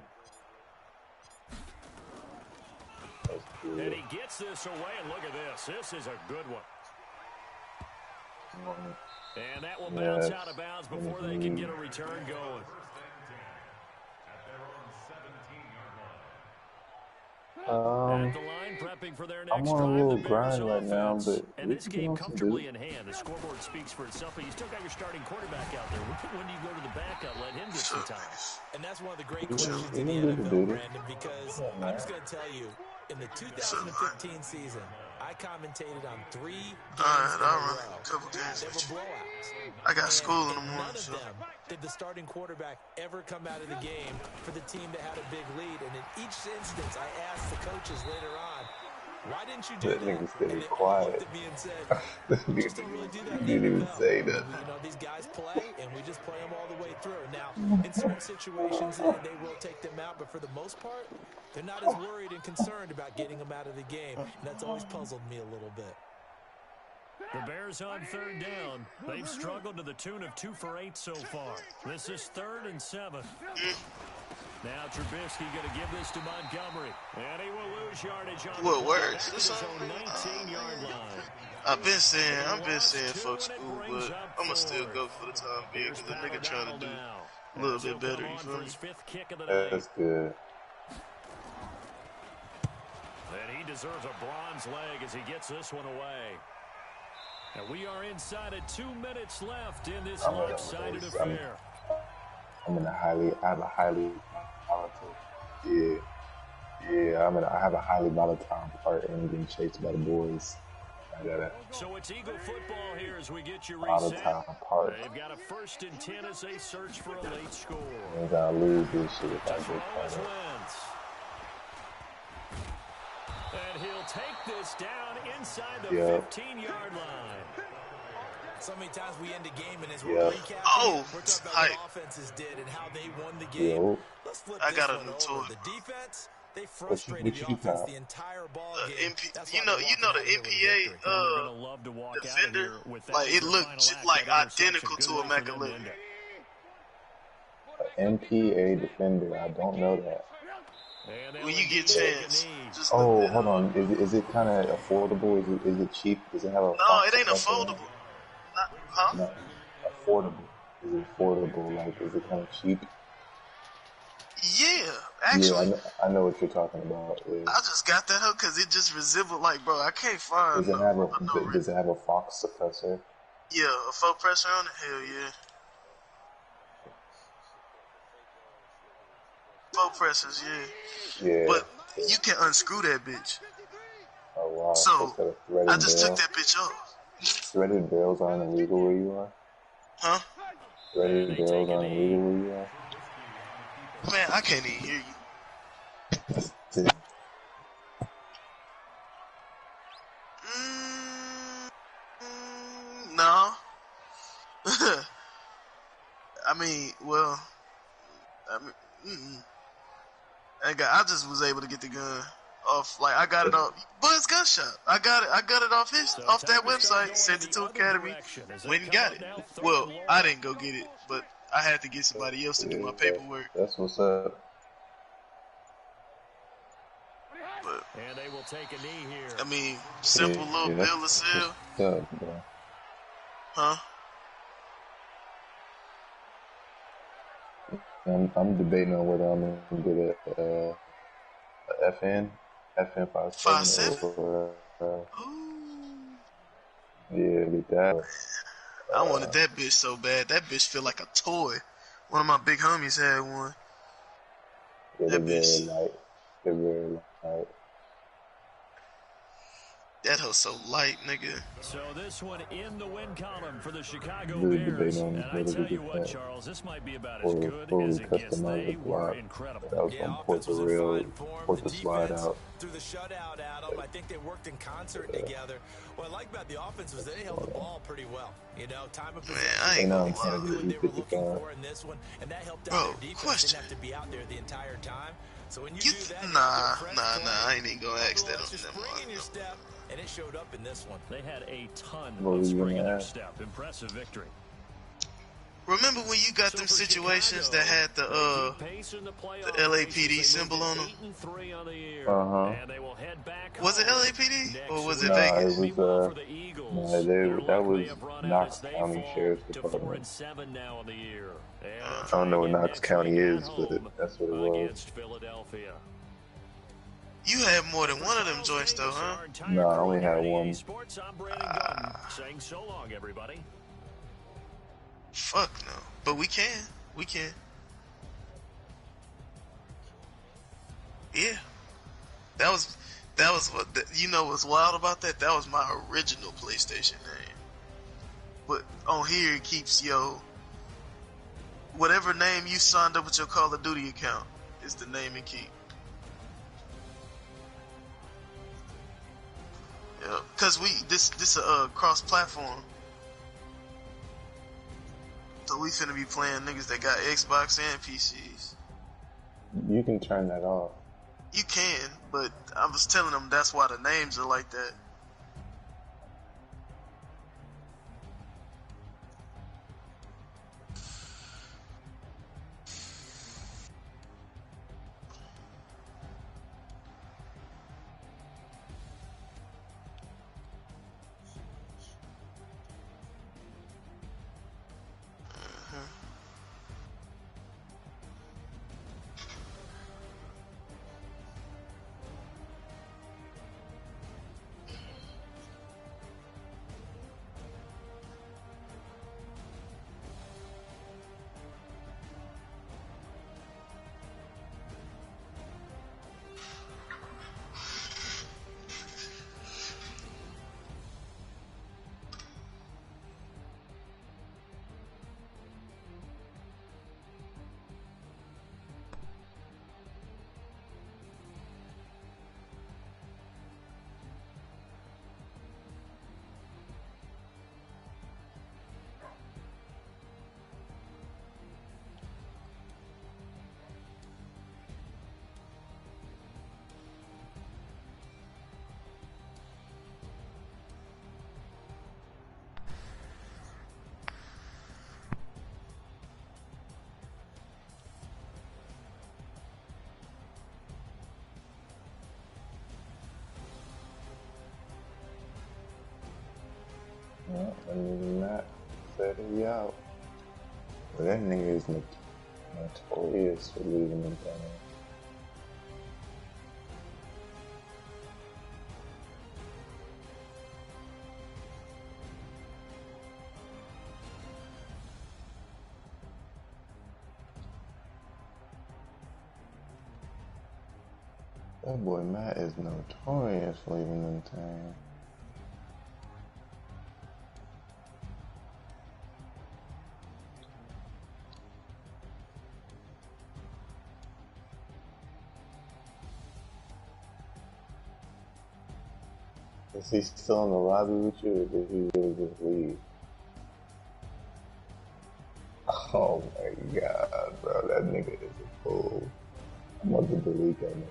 And he gets this away, and look at this. This is a good one. And that will bounce out of bounds before they can get a return going. At the line, prepping for their next I'm on a little drive, grind right now, but and this game comfortably in hand. The scoreboard speaks for itself, but you still got your starting quarterback out there. When do you go to the backup? Let him get some time. And that's one of the great questions in the NFL, Brandon, because I'm just going to tell you, in the 2015 season, I commentated on 3 games in a row. They were blowouts. I got school in the morning. None of them did the starting quarterback ever come out of the game for the team that had a big lead. And in each instance, I asked the coaches later on, why didn't you do that? Nigga And they quiet. looked at me and said, we just don't really do that in the didn't even NFL. say that. You know, these guys play, and we just play them all the way through. Now, in certain situations, they will take them out, but for the most part, they're not as worried and concerned about getting them out of the game. And that's always puzzled me a little bit. The Bears on third down. They've struggled to the tune of 2 for 8 so far. This is 3rd and 7. Now Trubisky going to give this to Montgomery. And he will lose yardage on What words? his own 19-yard line. I've been saying fuck school, but I'm going to still go for the time being because the nigga trying to do a little bit better, you feel me? That's good. And he deserves a bronze leg as he gets this one away. And we are inside of 2 minutes left in this lopsided affair. I have a highly volatile, I have a highly volatile part in getting chased by the boys. I got it. So it's Eagle football here as we get you Volatile reset. part. They've got a 1st and 10 as they search for a late score. I'm gonna lose this shit if I To throw is get Wentz. And he'll take this down inside the 15-yard line. So many times we end a game and as we're recapping, we're talking about what offenses did and how they won the game. Let's flip this one over. The defense, they frustrated the offense the entire ball game. You know the NPA defender, like it looked like identical to a McAllister. An NPA defender, I don't know that. When you get a chance, just hold on. Is it kind of affordable? Is it cheap? Does it have a? No, it ain't affordable. Huh? No, affordable. Is it affordable? Like, is it kind of cheap? Yeah, actually. Yeah, I know what you're talking about. Yeah. I just got that up because it just resembled, like, bro, I can't find. Does it have a Fox suppressor? Yeah, a Fox suppressor on it. Hell yeah. Fox pressors, yeah. But you can unscrew that bitch. Oh wow. So I just took that bitch off. Threaded barrels aren't illegal where you are? Huh? Threaded barrels aren't illegal where you are? Man, I can't even hear you. No. I just was able to get the gun off. Like I got it off Buzz Gun Shop. I got it off off that website. Sent it to Academy. Went and got it. Well, I didn't go get it, but I had to get somebody else to do my paperwork. That's what's up. But And they will take a knee here. I mean, simple little bill of sale. Huh? I'm debating on whether I'm gonna get a FN 57 or yeah, get that. I wanted that bitch so bad. That bitch feel like a toy. One of my big homies had one. They're very light. They're very light. That hoe so light, nigga. So this one in the win column for the Chicago Really Bears. debating on And I tell you what, Charles, this might be about as good as it gets. They were incredible. That was on port the slide out. Through the shutout, Adam, I think they worked in concert together. What I like about the offense was they held the ball pretty well. You know, time of possession. Man, I ain't gonna exactly what they were looking 55. for in this one, and that helped out their defense. Didn't have to be out there the entire time. So when you do that, nah, I ain't even gonna ask that on just them. spring in your step, and it showed up in this one. They had a ton What of were you spring in gonna their ask? step. Impressive victory. Remember when you got them situations that had the LAPD symbol on them? Was it LAPD or was it Vegas? It was that was Knox County Sheriff's Department. I don't know what Knox County is, but that's what it was. You had more than one of them joints though, huh? No, I only had one. Saying so long, everybody. Fuck no. But we can. Yeah. That was what, you know what's wild about that? That was my original PlayStation name. But on here it keeps whatever name you signed up with your Call of Duty account is the name it keep. Yeah, cause this cross-platform. So we finna be playing niggas that got Xbox and PCs. You can turn that off. You can, but I was telling them that's why the names are like that. Well, other than that, said he out. But that nigga is notorious for leaving them things. That boy Matt is notorious for leaving them things. Is he still in the lobby with you, or did he really just leave? Oh my god, bro, that nigga is a fool. I'm about to delete that nigga.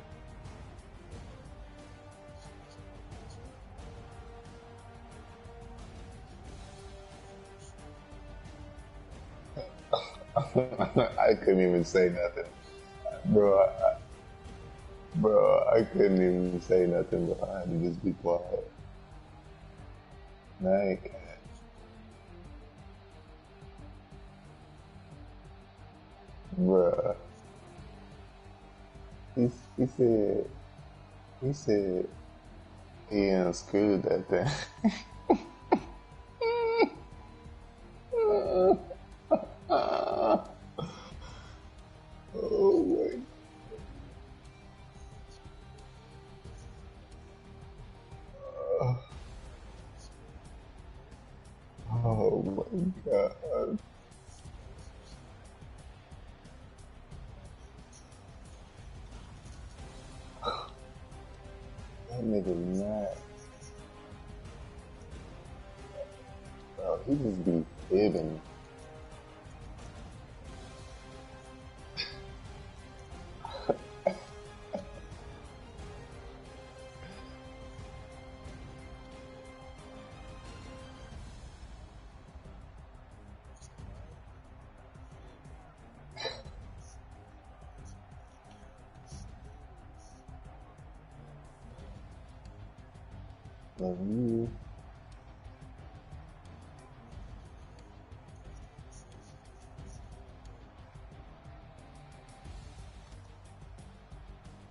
I couldn't even say nothing, bro. I couldn't even say nothing, but I had to just be quiet. Night cat. Bruh. He said he unscrewed that thing. Oh my. Oh my god. That nigga mad. Bro, he just be fibbing. Love you.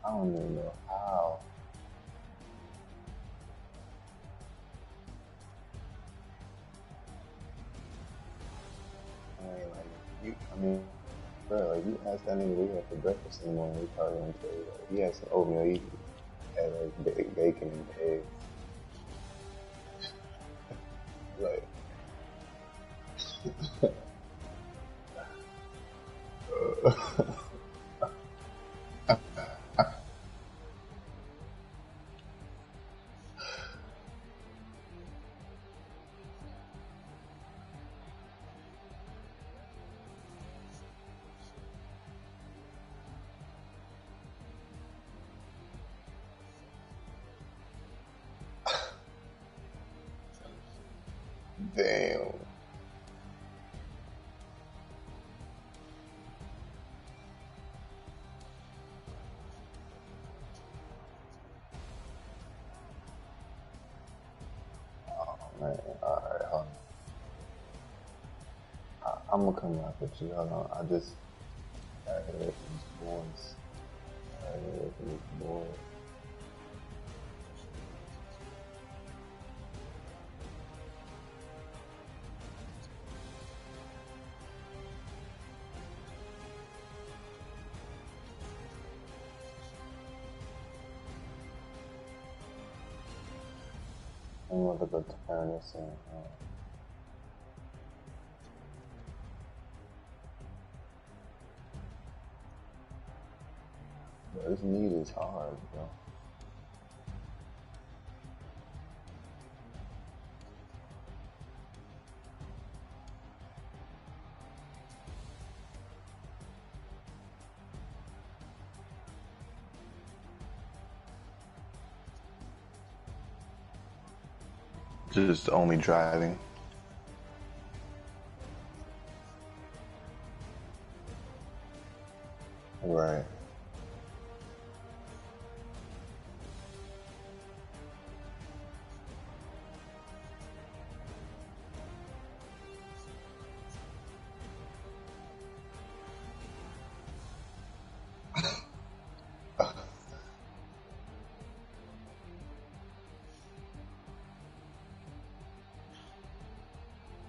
I don't even know how. Bro, like, you ask that nigga what he had for breakfast in the morning, he probably gonna tell you, like, he had some oatmeal, he had, like, bacon and eggs. Like, damn. Oh, man. Alright, hold on. I'm gonna come out with you. Hold on. I just gotta hear it from these boys. Gotta hear it from these boys. I'm gonna go turn this in. Bro, this meat is hard, bro. Just only driving. Right.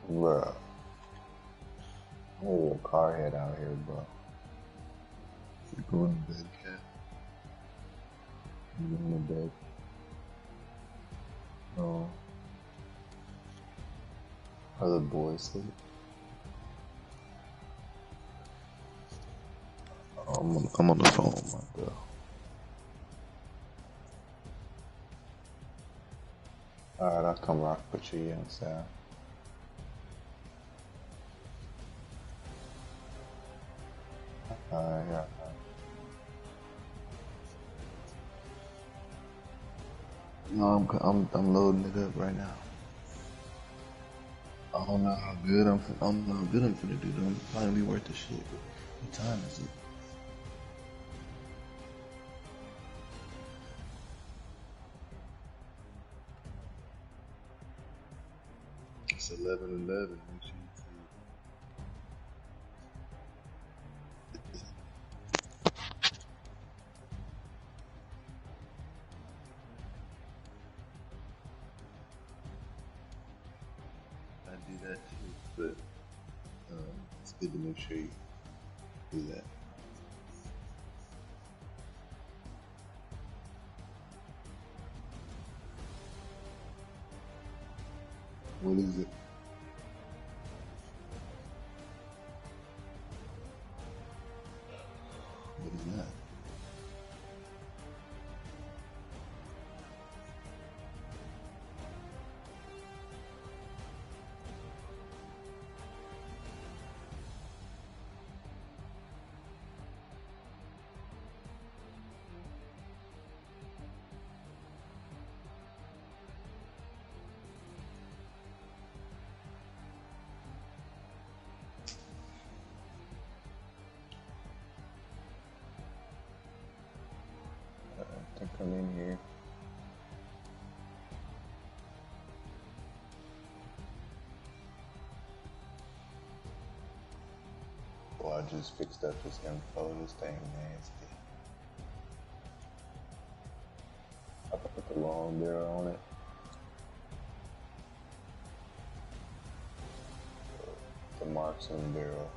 Bro. There's a car head out here, bro. You going to bed, cat? You going to bed? No. Are the boys asleep? I'm on the phone, my girl. Alright, I'll come rock with you, Sam. Yeah. No, I'm loading it up right now. I don't know how good I'm. I don't know how good I'm finna do. Though. It's probably be worth the shit. What time is it? It's 11:11. I do that too, but it's good to make sure you do that. What is it? What is that? To come in here. Well, I just fixed up this info. This thing nasty. I put the long barrel on it. The marks on the barrel.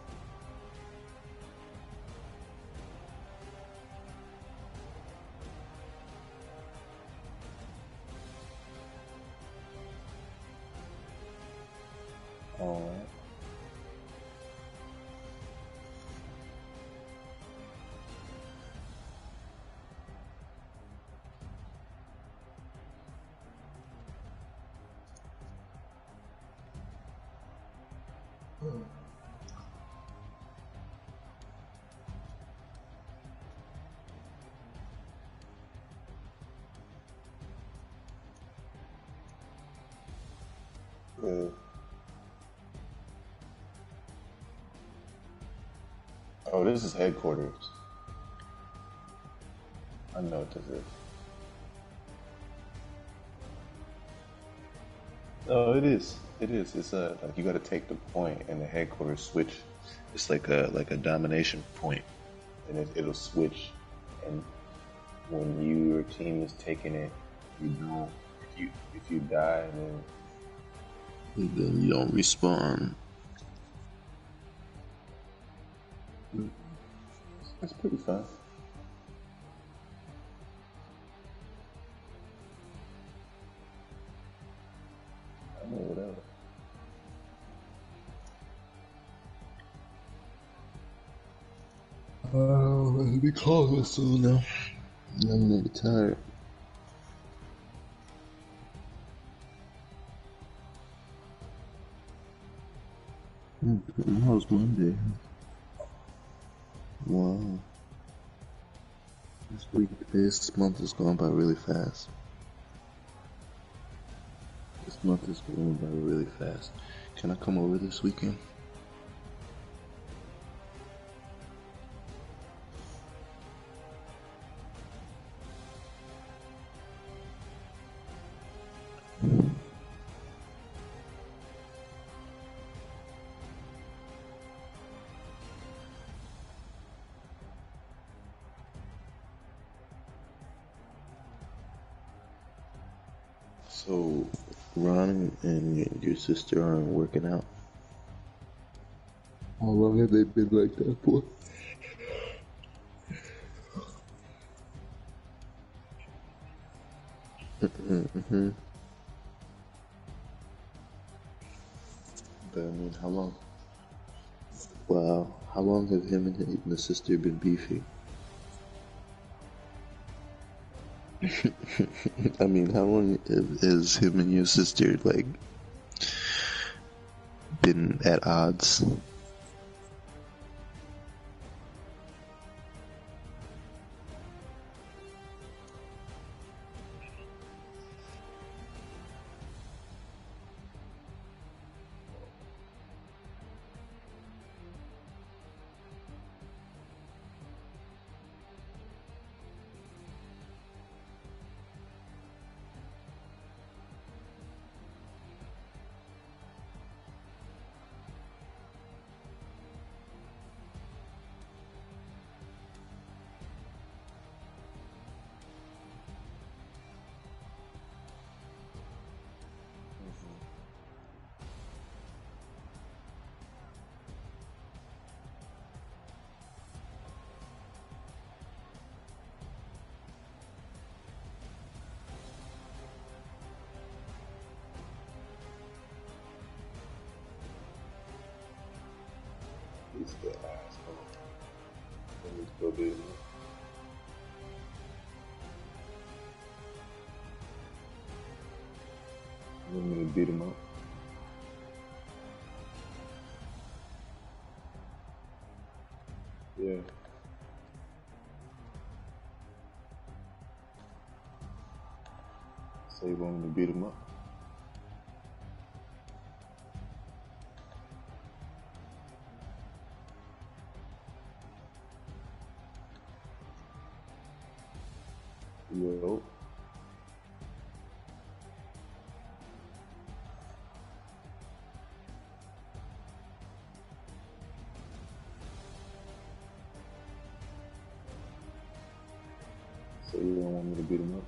All right. Oh, this is headquarters. I know what this is. Oh, it is. It is. It's like you got to take the point, and the headquarters switch. It's like a domination point, and it'll switch. And when your team is taking it, you don't. If you die, then you don't respawn. That's pretty fun. I mean, whatever. Oh, it'll be close soon now. I'm gonna get tired. Tomorrow's Monday. Wow. This month is going by really fast. This month is going by really fast. Can I come over this weekend? So, Ron and your sister aren't working out? How long have they been like that for? Mm-hmm. But I mean, how long? Wow, how long have him and the sister been beefing? I mean, how long has him and your sister, like, been at odds? He's the asshole. Let me go beat him up. You want me to beat him up? Yeah. So you want me to beat him up? Yo. So you don't want me to beat him up?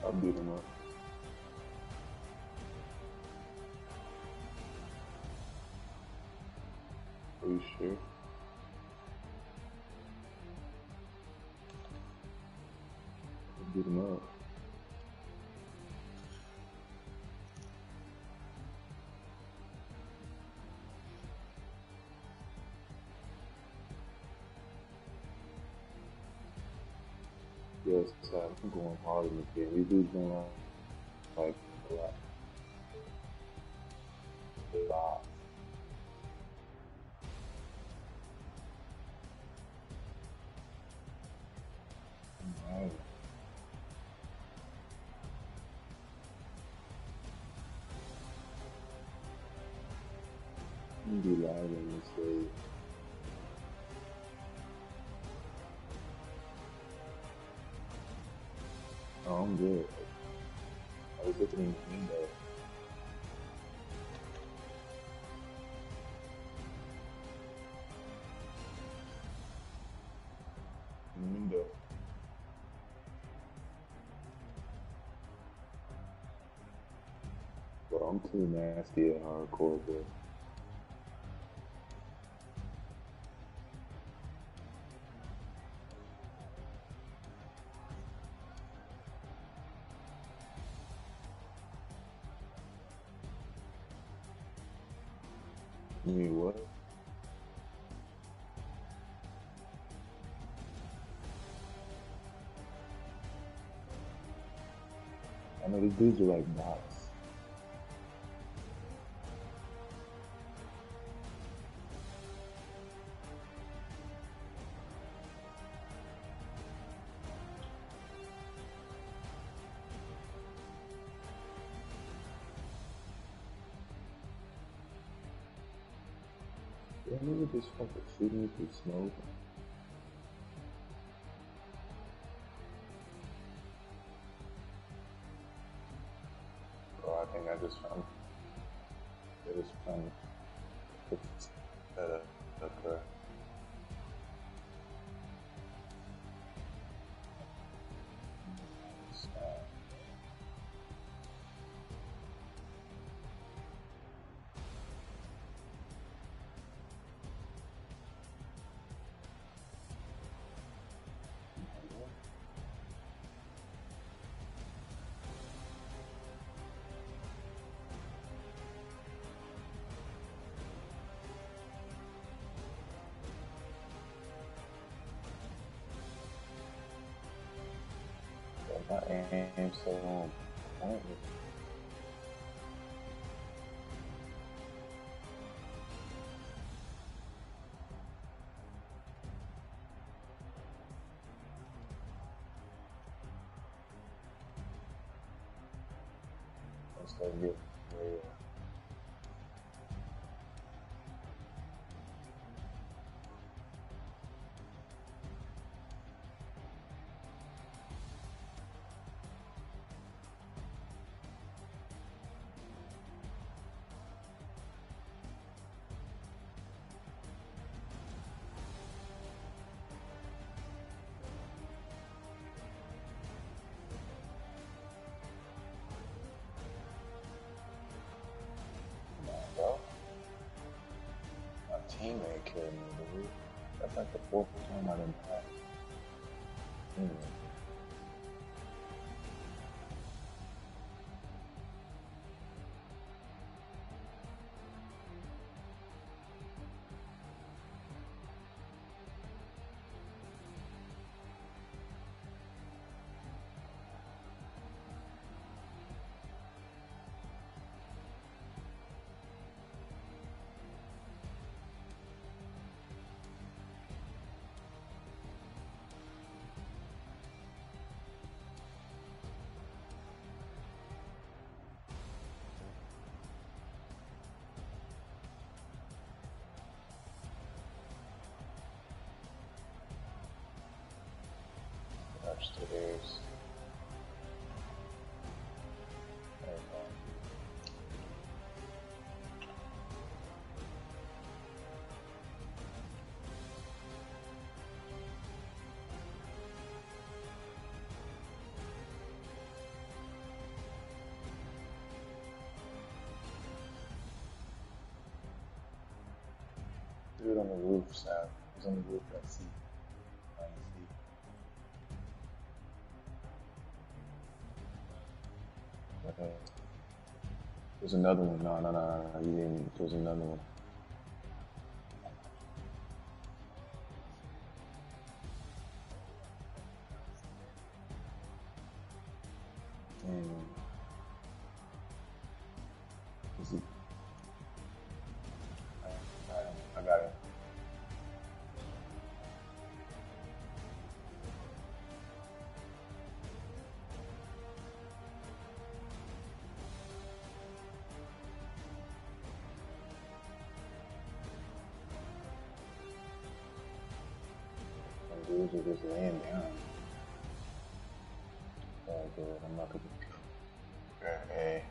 I'll beat him up. Are you sure? I'll beat him up. Yes, I'm going hard in the game. These dudes going on like a lot. A lot. Alright. I'm gonna be live on this day. Oh, I'm good. I was looking in the window. In the window. But I'm too nasty at hardcore, bro. You mean what? I know these dudes are like bots. Yeah, nigga just fucking shooting me through smoke. Bro, I think I just found that up there. My aim so on point. That's so good. Bro, my teammate killed me, dude. That's like the fourth time I done passed. Anyway. close. There we go. Do it on the roof, Sam. It's on the roof, I see. I see. Okay. There's another one. No. You didn't. There's another one. Is it? I got it. Some dudes are just laying down. Oh, good. I'm not gonna go. Okay.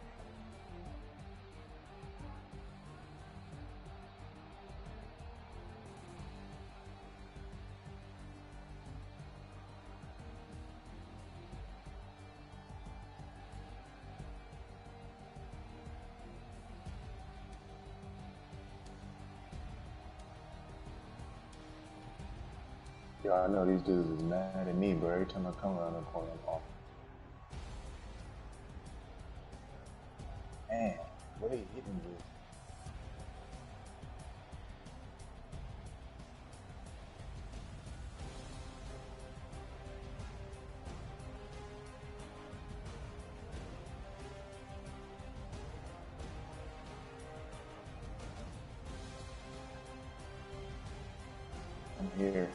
Yo, I know these dudes is mad at me, bro. Every time I come around the corner, I'm off. Man, what are you hitting me with? I'm here.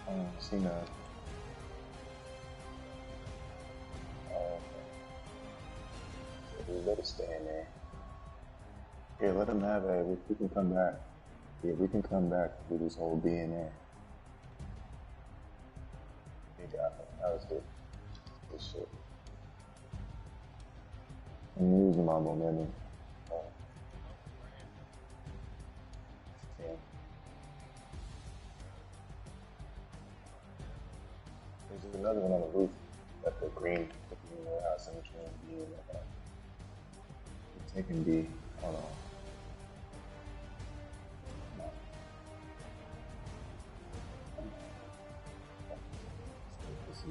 I don't see nothing. Oh, okay. We better stay in there. Here, let them have it. We can come back. Yeah, we can come back with this whole being there. They got it. That was good. Good shit. I'm losing my momentum. Oh. Yeah. There's another one on the roof at the green warehouse in between B and taking B. Hold on. This is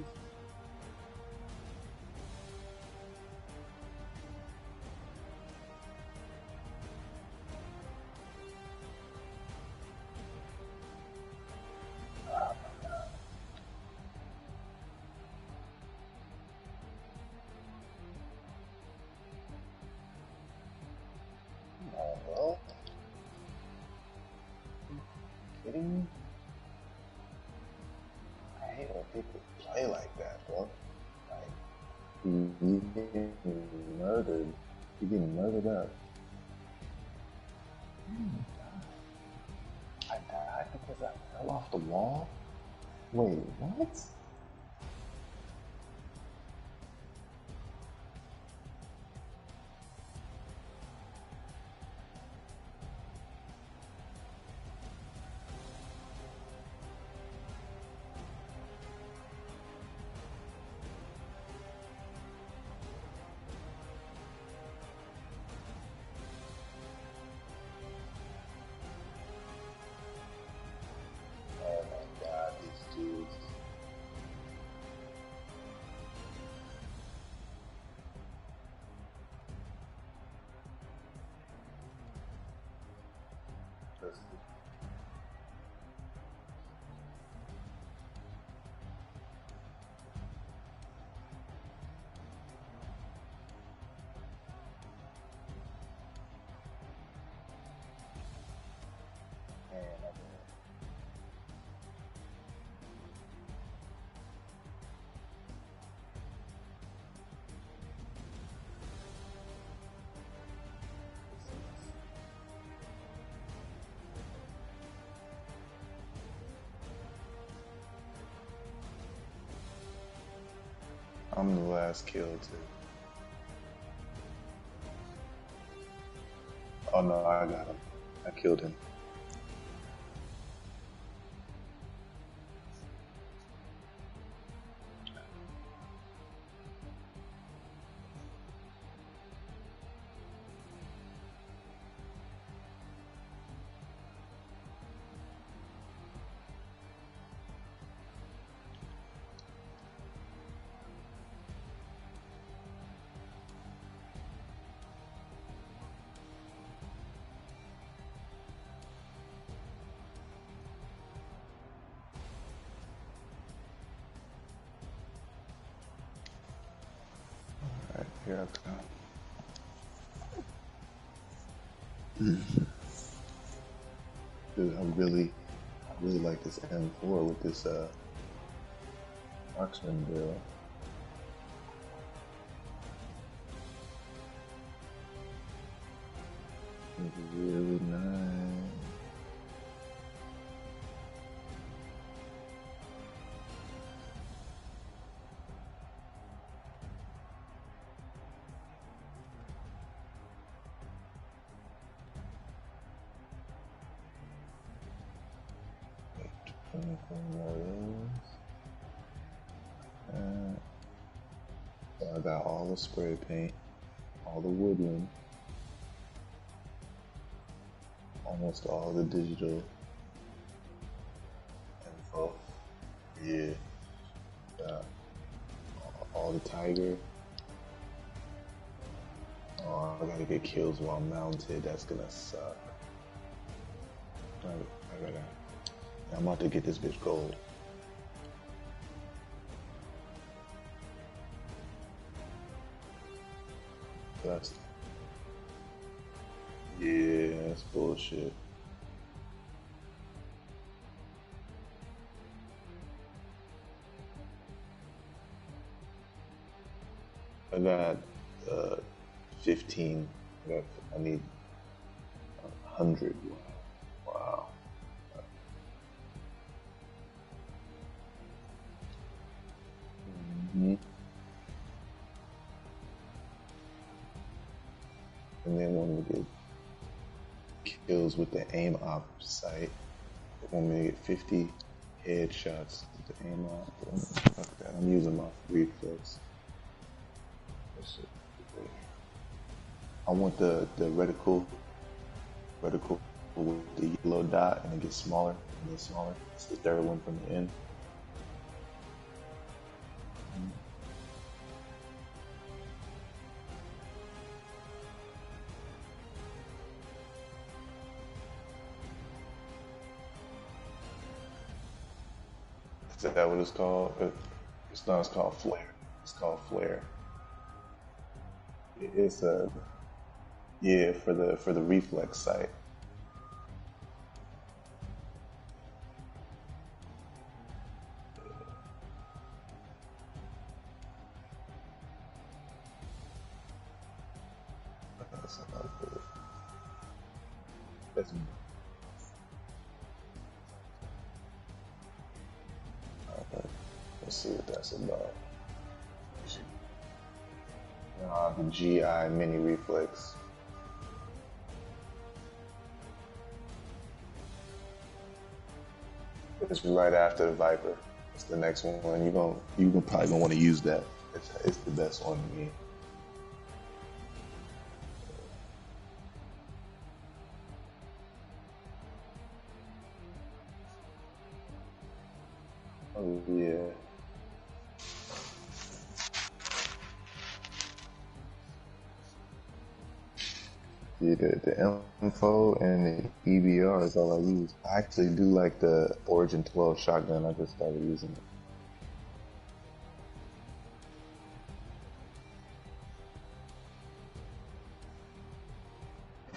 well. Kidding me? I hate when people play like that, bro. Like, you getting murdered. You're getting murdered up. I died because I fell off the wall? Wait, what? Oh my god, these dudes. That's man, I'm the last kill too. Oh no, I got him. I killed him. Alright, here I come. Dude, I really like this M4 with this marksman build. It's really nice. So I got all the spray paint, all the woodland, almost all the digital info. Yeah. All the tiger. Oh, I gotta get kills while mounted. That's gonna suck. I'm about to get this bitch gold. That's bullshit. I got 15. I need 100. Wow. And then when we get kills with the aim op sight, when we get 50 headshots with the aim op, fuck that. I'm using my reflex. I want the reticle with the yellow dot, and it gets smaller and gets smaller. It's the third one from the end. Is that what it's called? It's not. It's called flare. It's called flare. It's a for the reflex sight. That's not good. That's okay. Let's see what that's about. The GI mini reflex. It's right after the Viper. It's the next one. You probably gonna want to use that. It's the best one to me. Oh yeah. See, the info and the EBR is all I use. I actually do like the Origin 12 shotgun. I just started using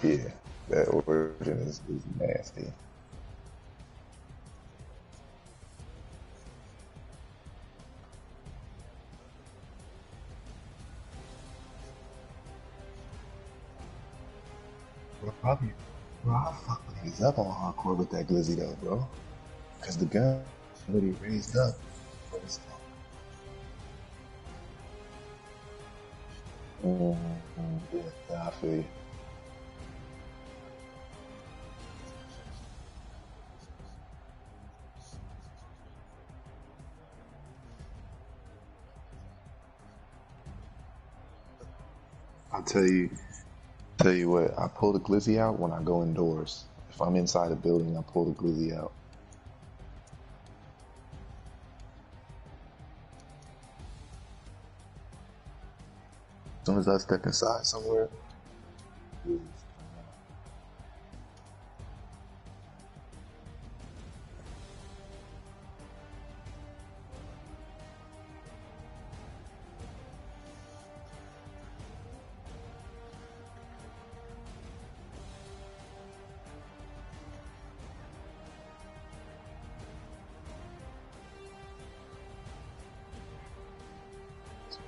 it. Yeah, that Origin is nasty. Bro, I fuck with these up on hardcore with that glizzy though, bro. Cause the gun already raised up. Yeah, I feel you. I'll tell you what, I pull the glizzy out when I go indoors. If I'm inside a building, I pull the glizzy out. As soon as I step inside somewhere, to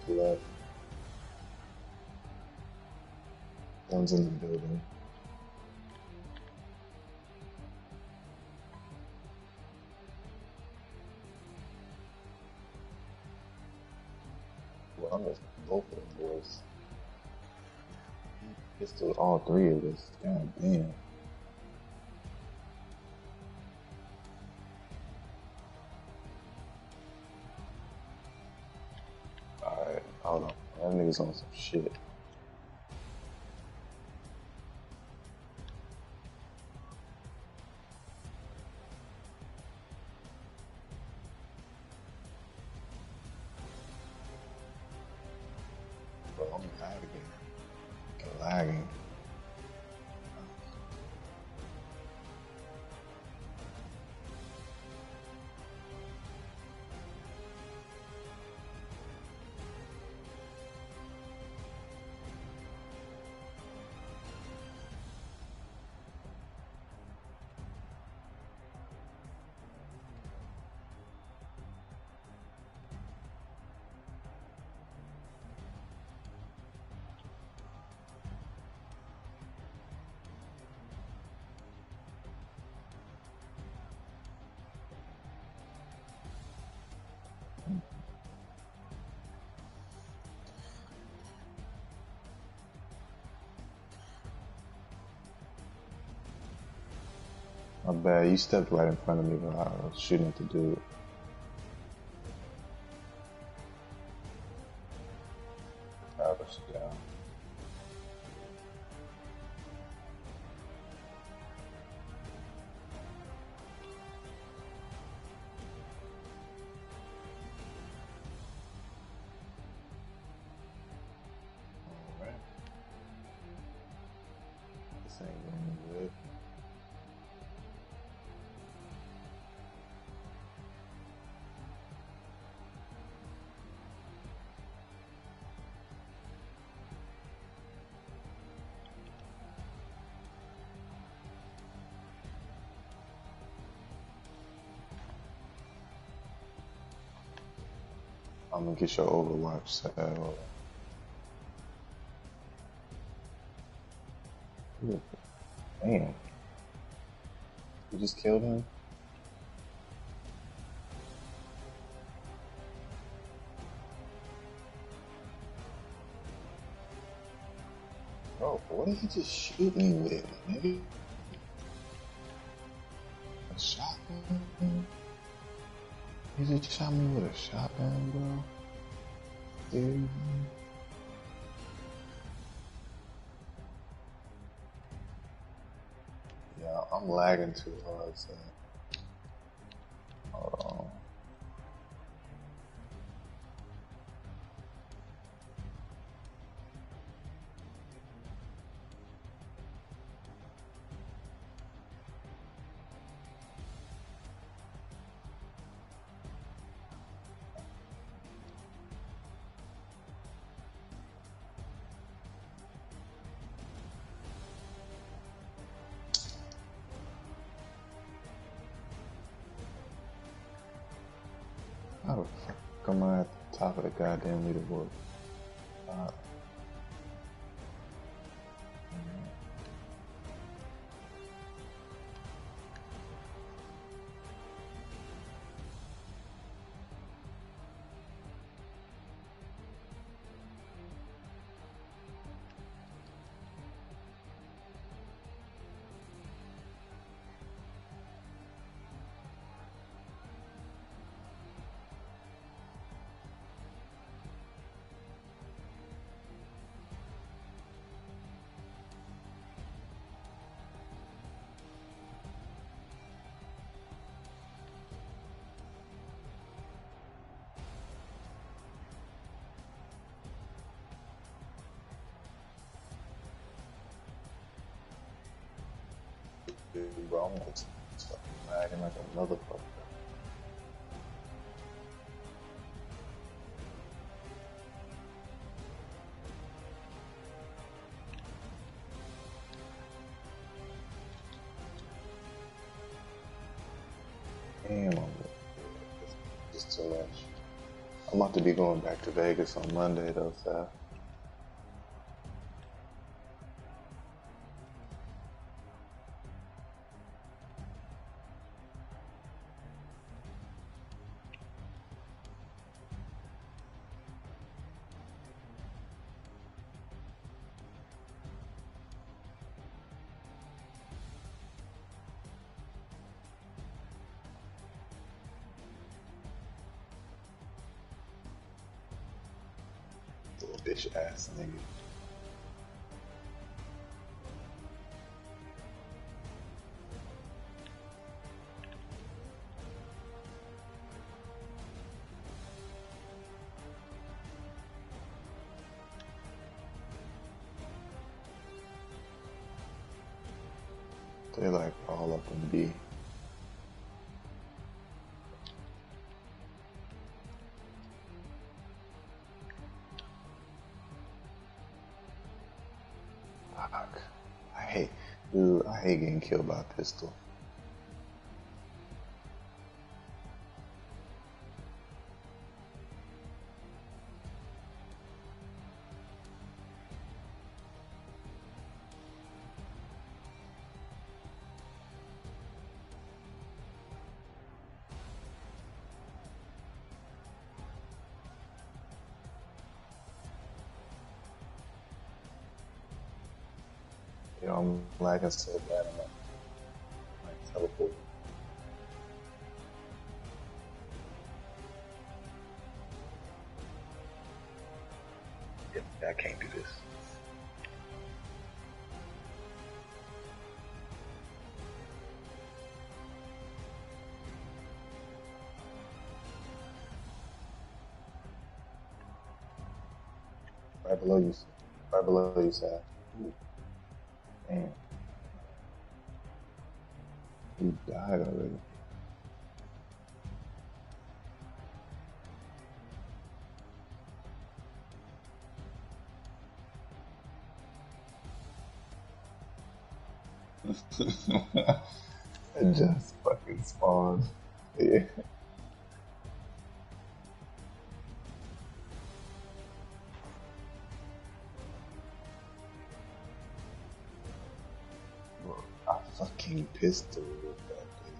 the left. One's in the building. Well, I'm just both of them boys. Pistol all three of us. God damn. Alright, hold on. That nigga's on some shit. Bro, I'm lagging. My bad, you stepped right in front of me when I was shooting at the dude. I was down. Alright. This ain't going good. I'm gonna get your Overwatch set. Damn. You just killed him? Bro, what did he just shoot me with, nigga? A shotgun? He just shot me with a shotgun, bro? Dude. Yeah, I'm lagging too hard, so. Hold on. How the fuck am I at the top of the goddamn leaderboard? bro. I'm like, it's fucking lagging like a motherfucker. Damn, it's too much. I'm about to be going back to Vegas on Monday though, so. Little bitch ass nigga. They like all up in B. Fuck. I hate getting killed by a pistol. You know, I'm lagging so bad, I'm like teleporting. Yeah, I can't do this. Right below you. Right below you, Sam. Ooh. Damn. He died already. It just fucking spawned. Yeah. A fucking pistol with that thing.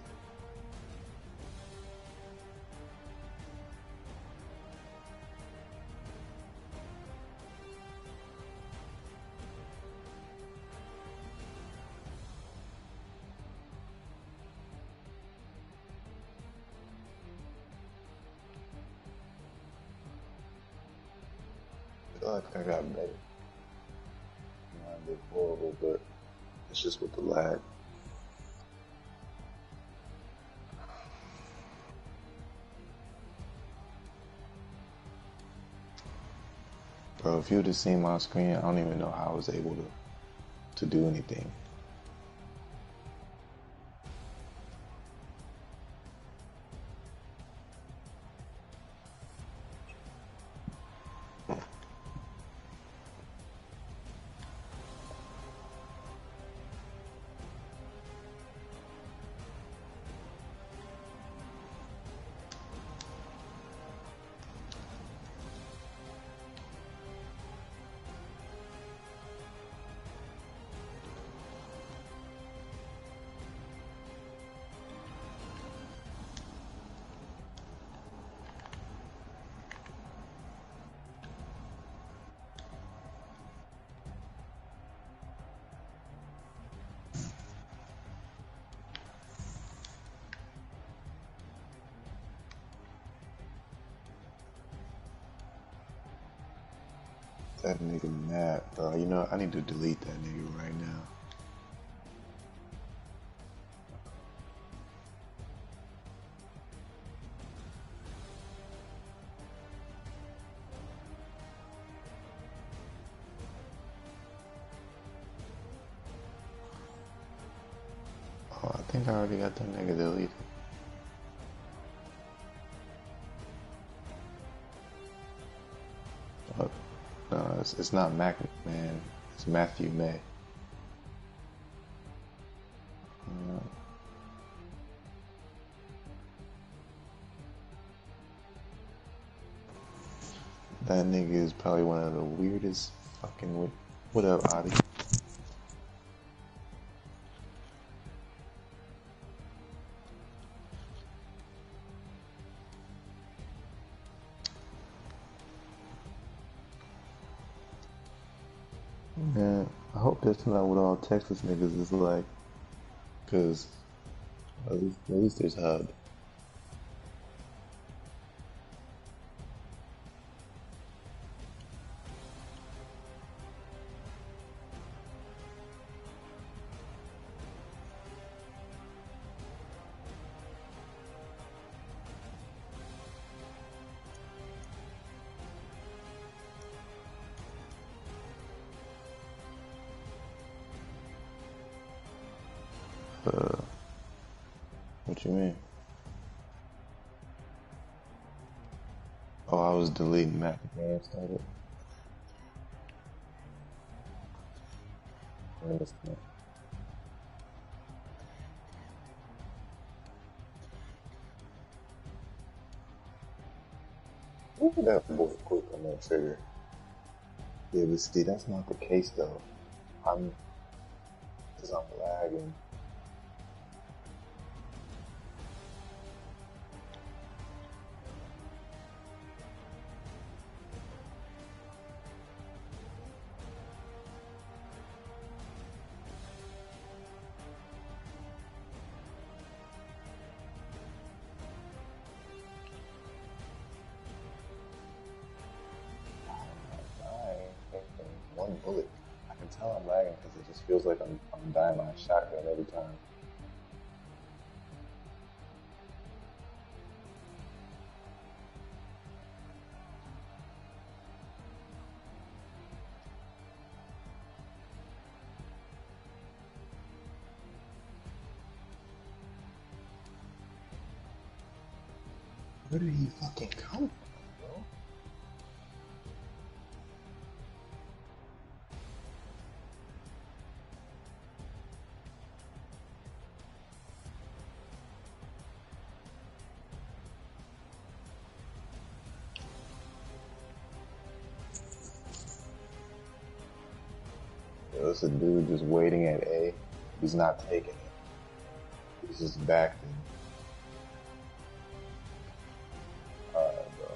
I feel like I got better. I did horrible, but it's just with the lag. Bro, if you would have seen my screen, I don't even know how I was able to do anything. That nigga mad, bro. You know, I need to delete that nigga right now. Oh, I think I already got that nigga deleted. Oh, no, it's not Mac, man. It's Matthew May. That nigga is probably one of the weirdest fucking. What up, Adi? Man, I hope that's not what all Texas niggas is like. Cause at least there's Hub. What you mean? Oh, I was deleting Mac. The game started. I understand. Look at that boy quick on that trigger. Yeah, but see, that's not the case though. Cause I'm lagging. One bullet. I can tell I'm lagging because it just feels like I'm dying by a shotgun every time. Where did he fucking come from, bro? Yo, this is a dude just waiting at A. He's not taking it. He's just backed in. Alright, bro.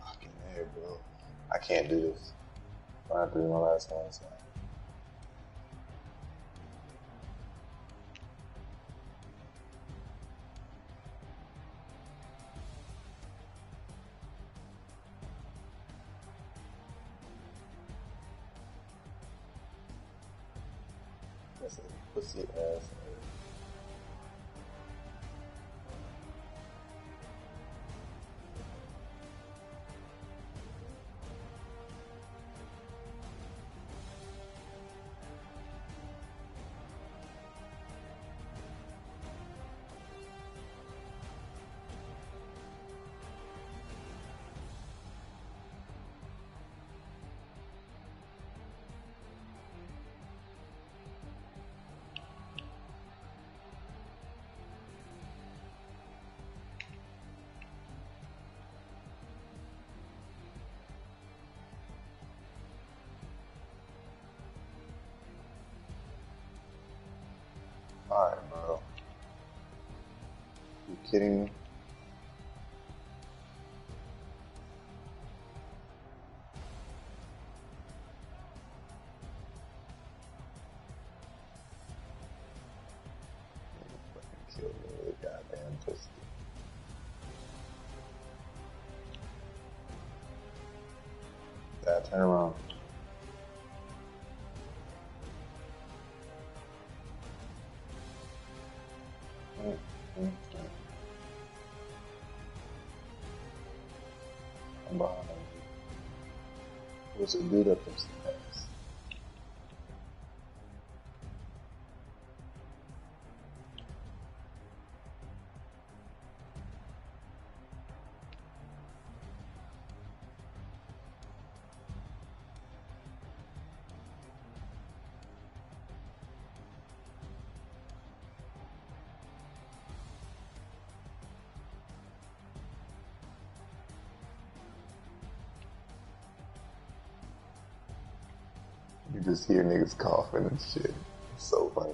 Fucking A, bro. I can't do this. I have to do my last one. So. Pussy ass. Alright, bro. You kidding me? Fucking killed me with a goddamn pistol. Dad, turn around. I'm behind you. What's a dude up them stairs? You just hear niggas coughing and shit. It's so funny.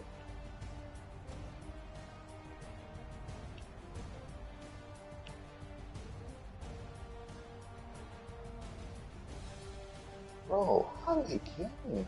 Bro, how did they kill me?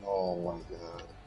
Oh my god.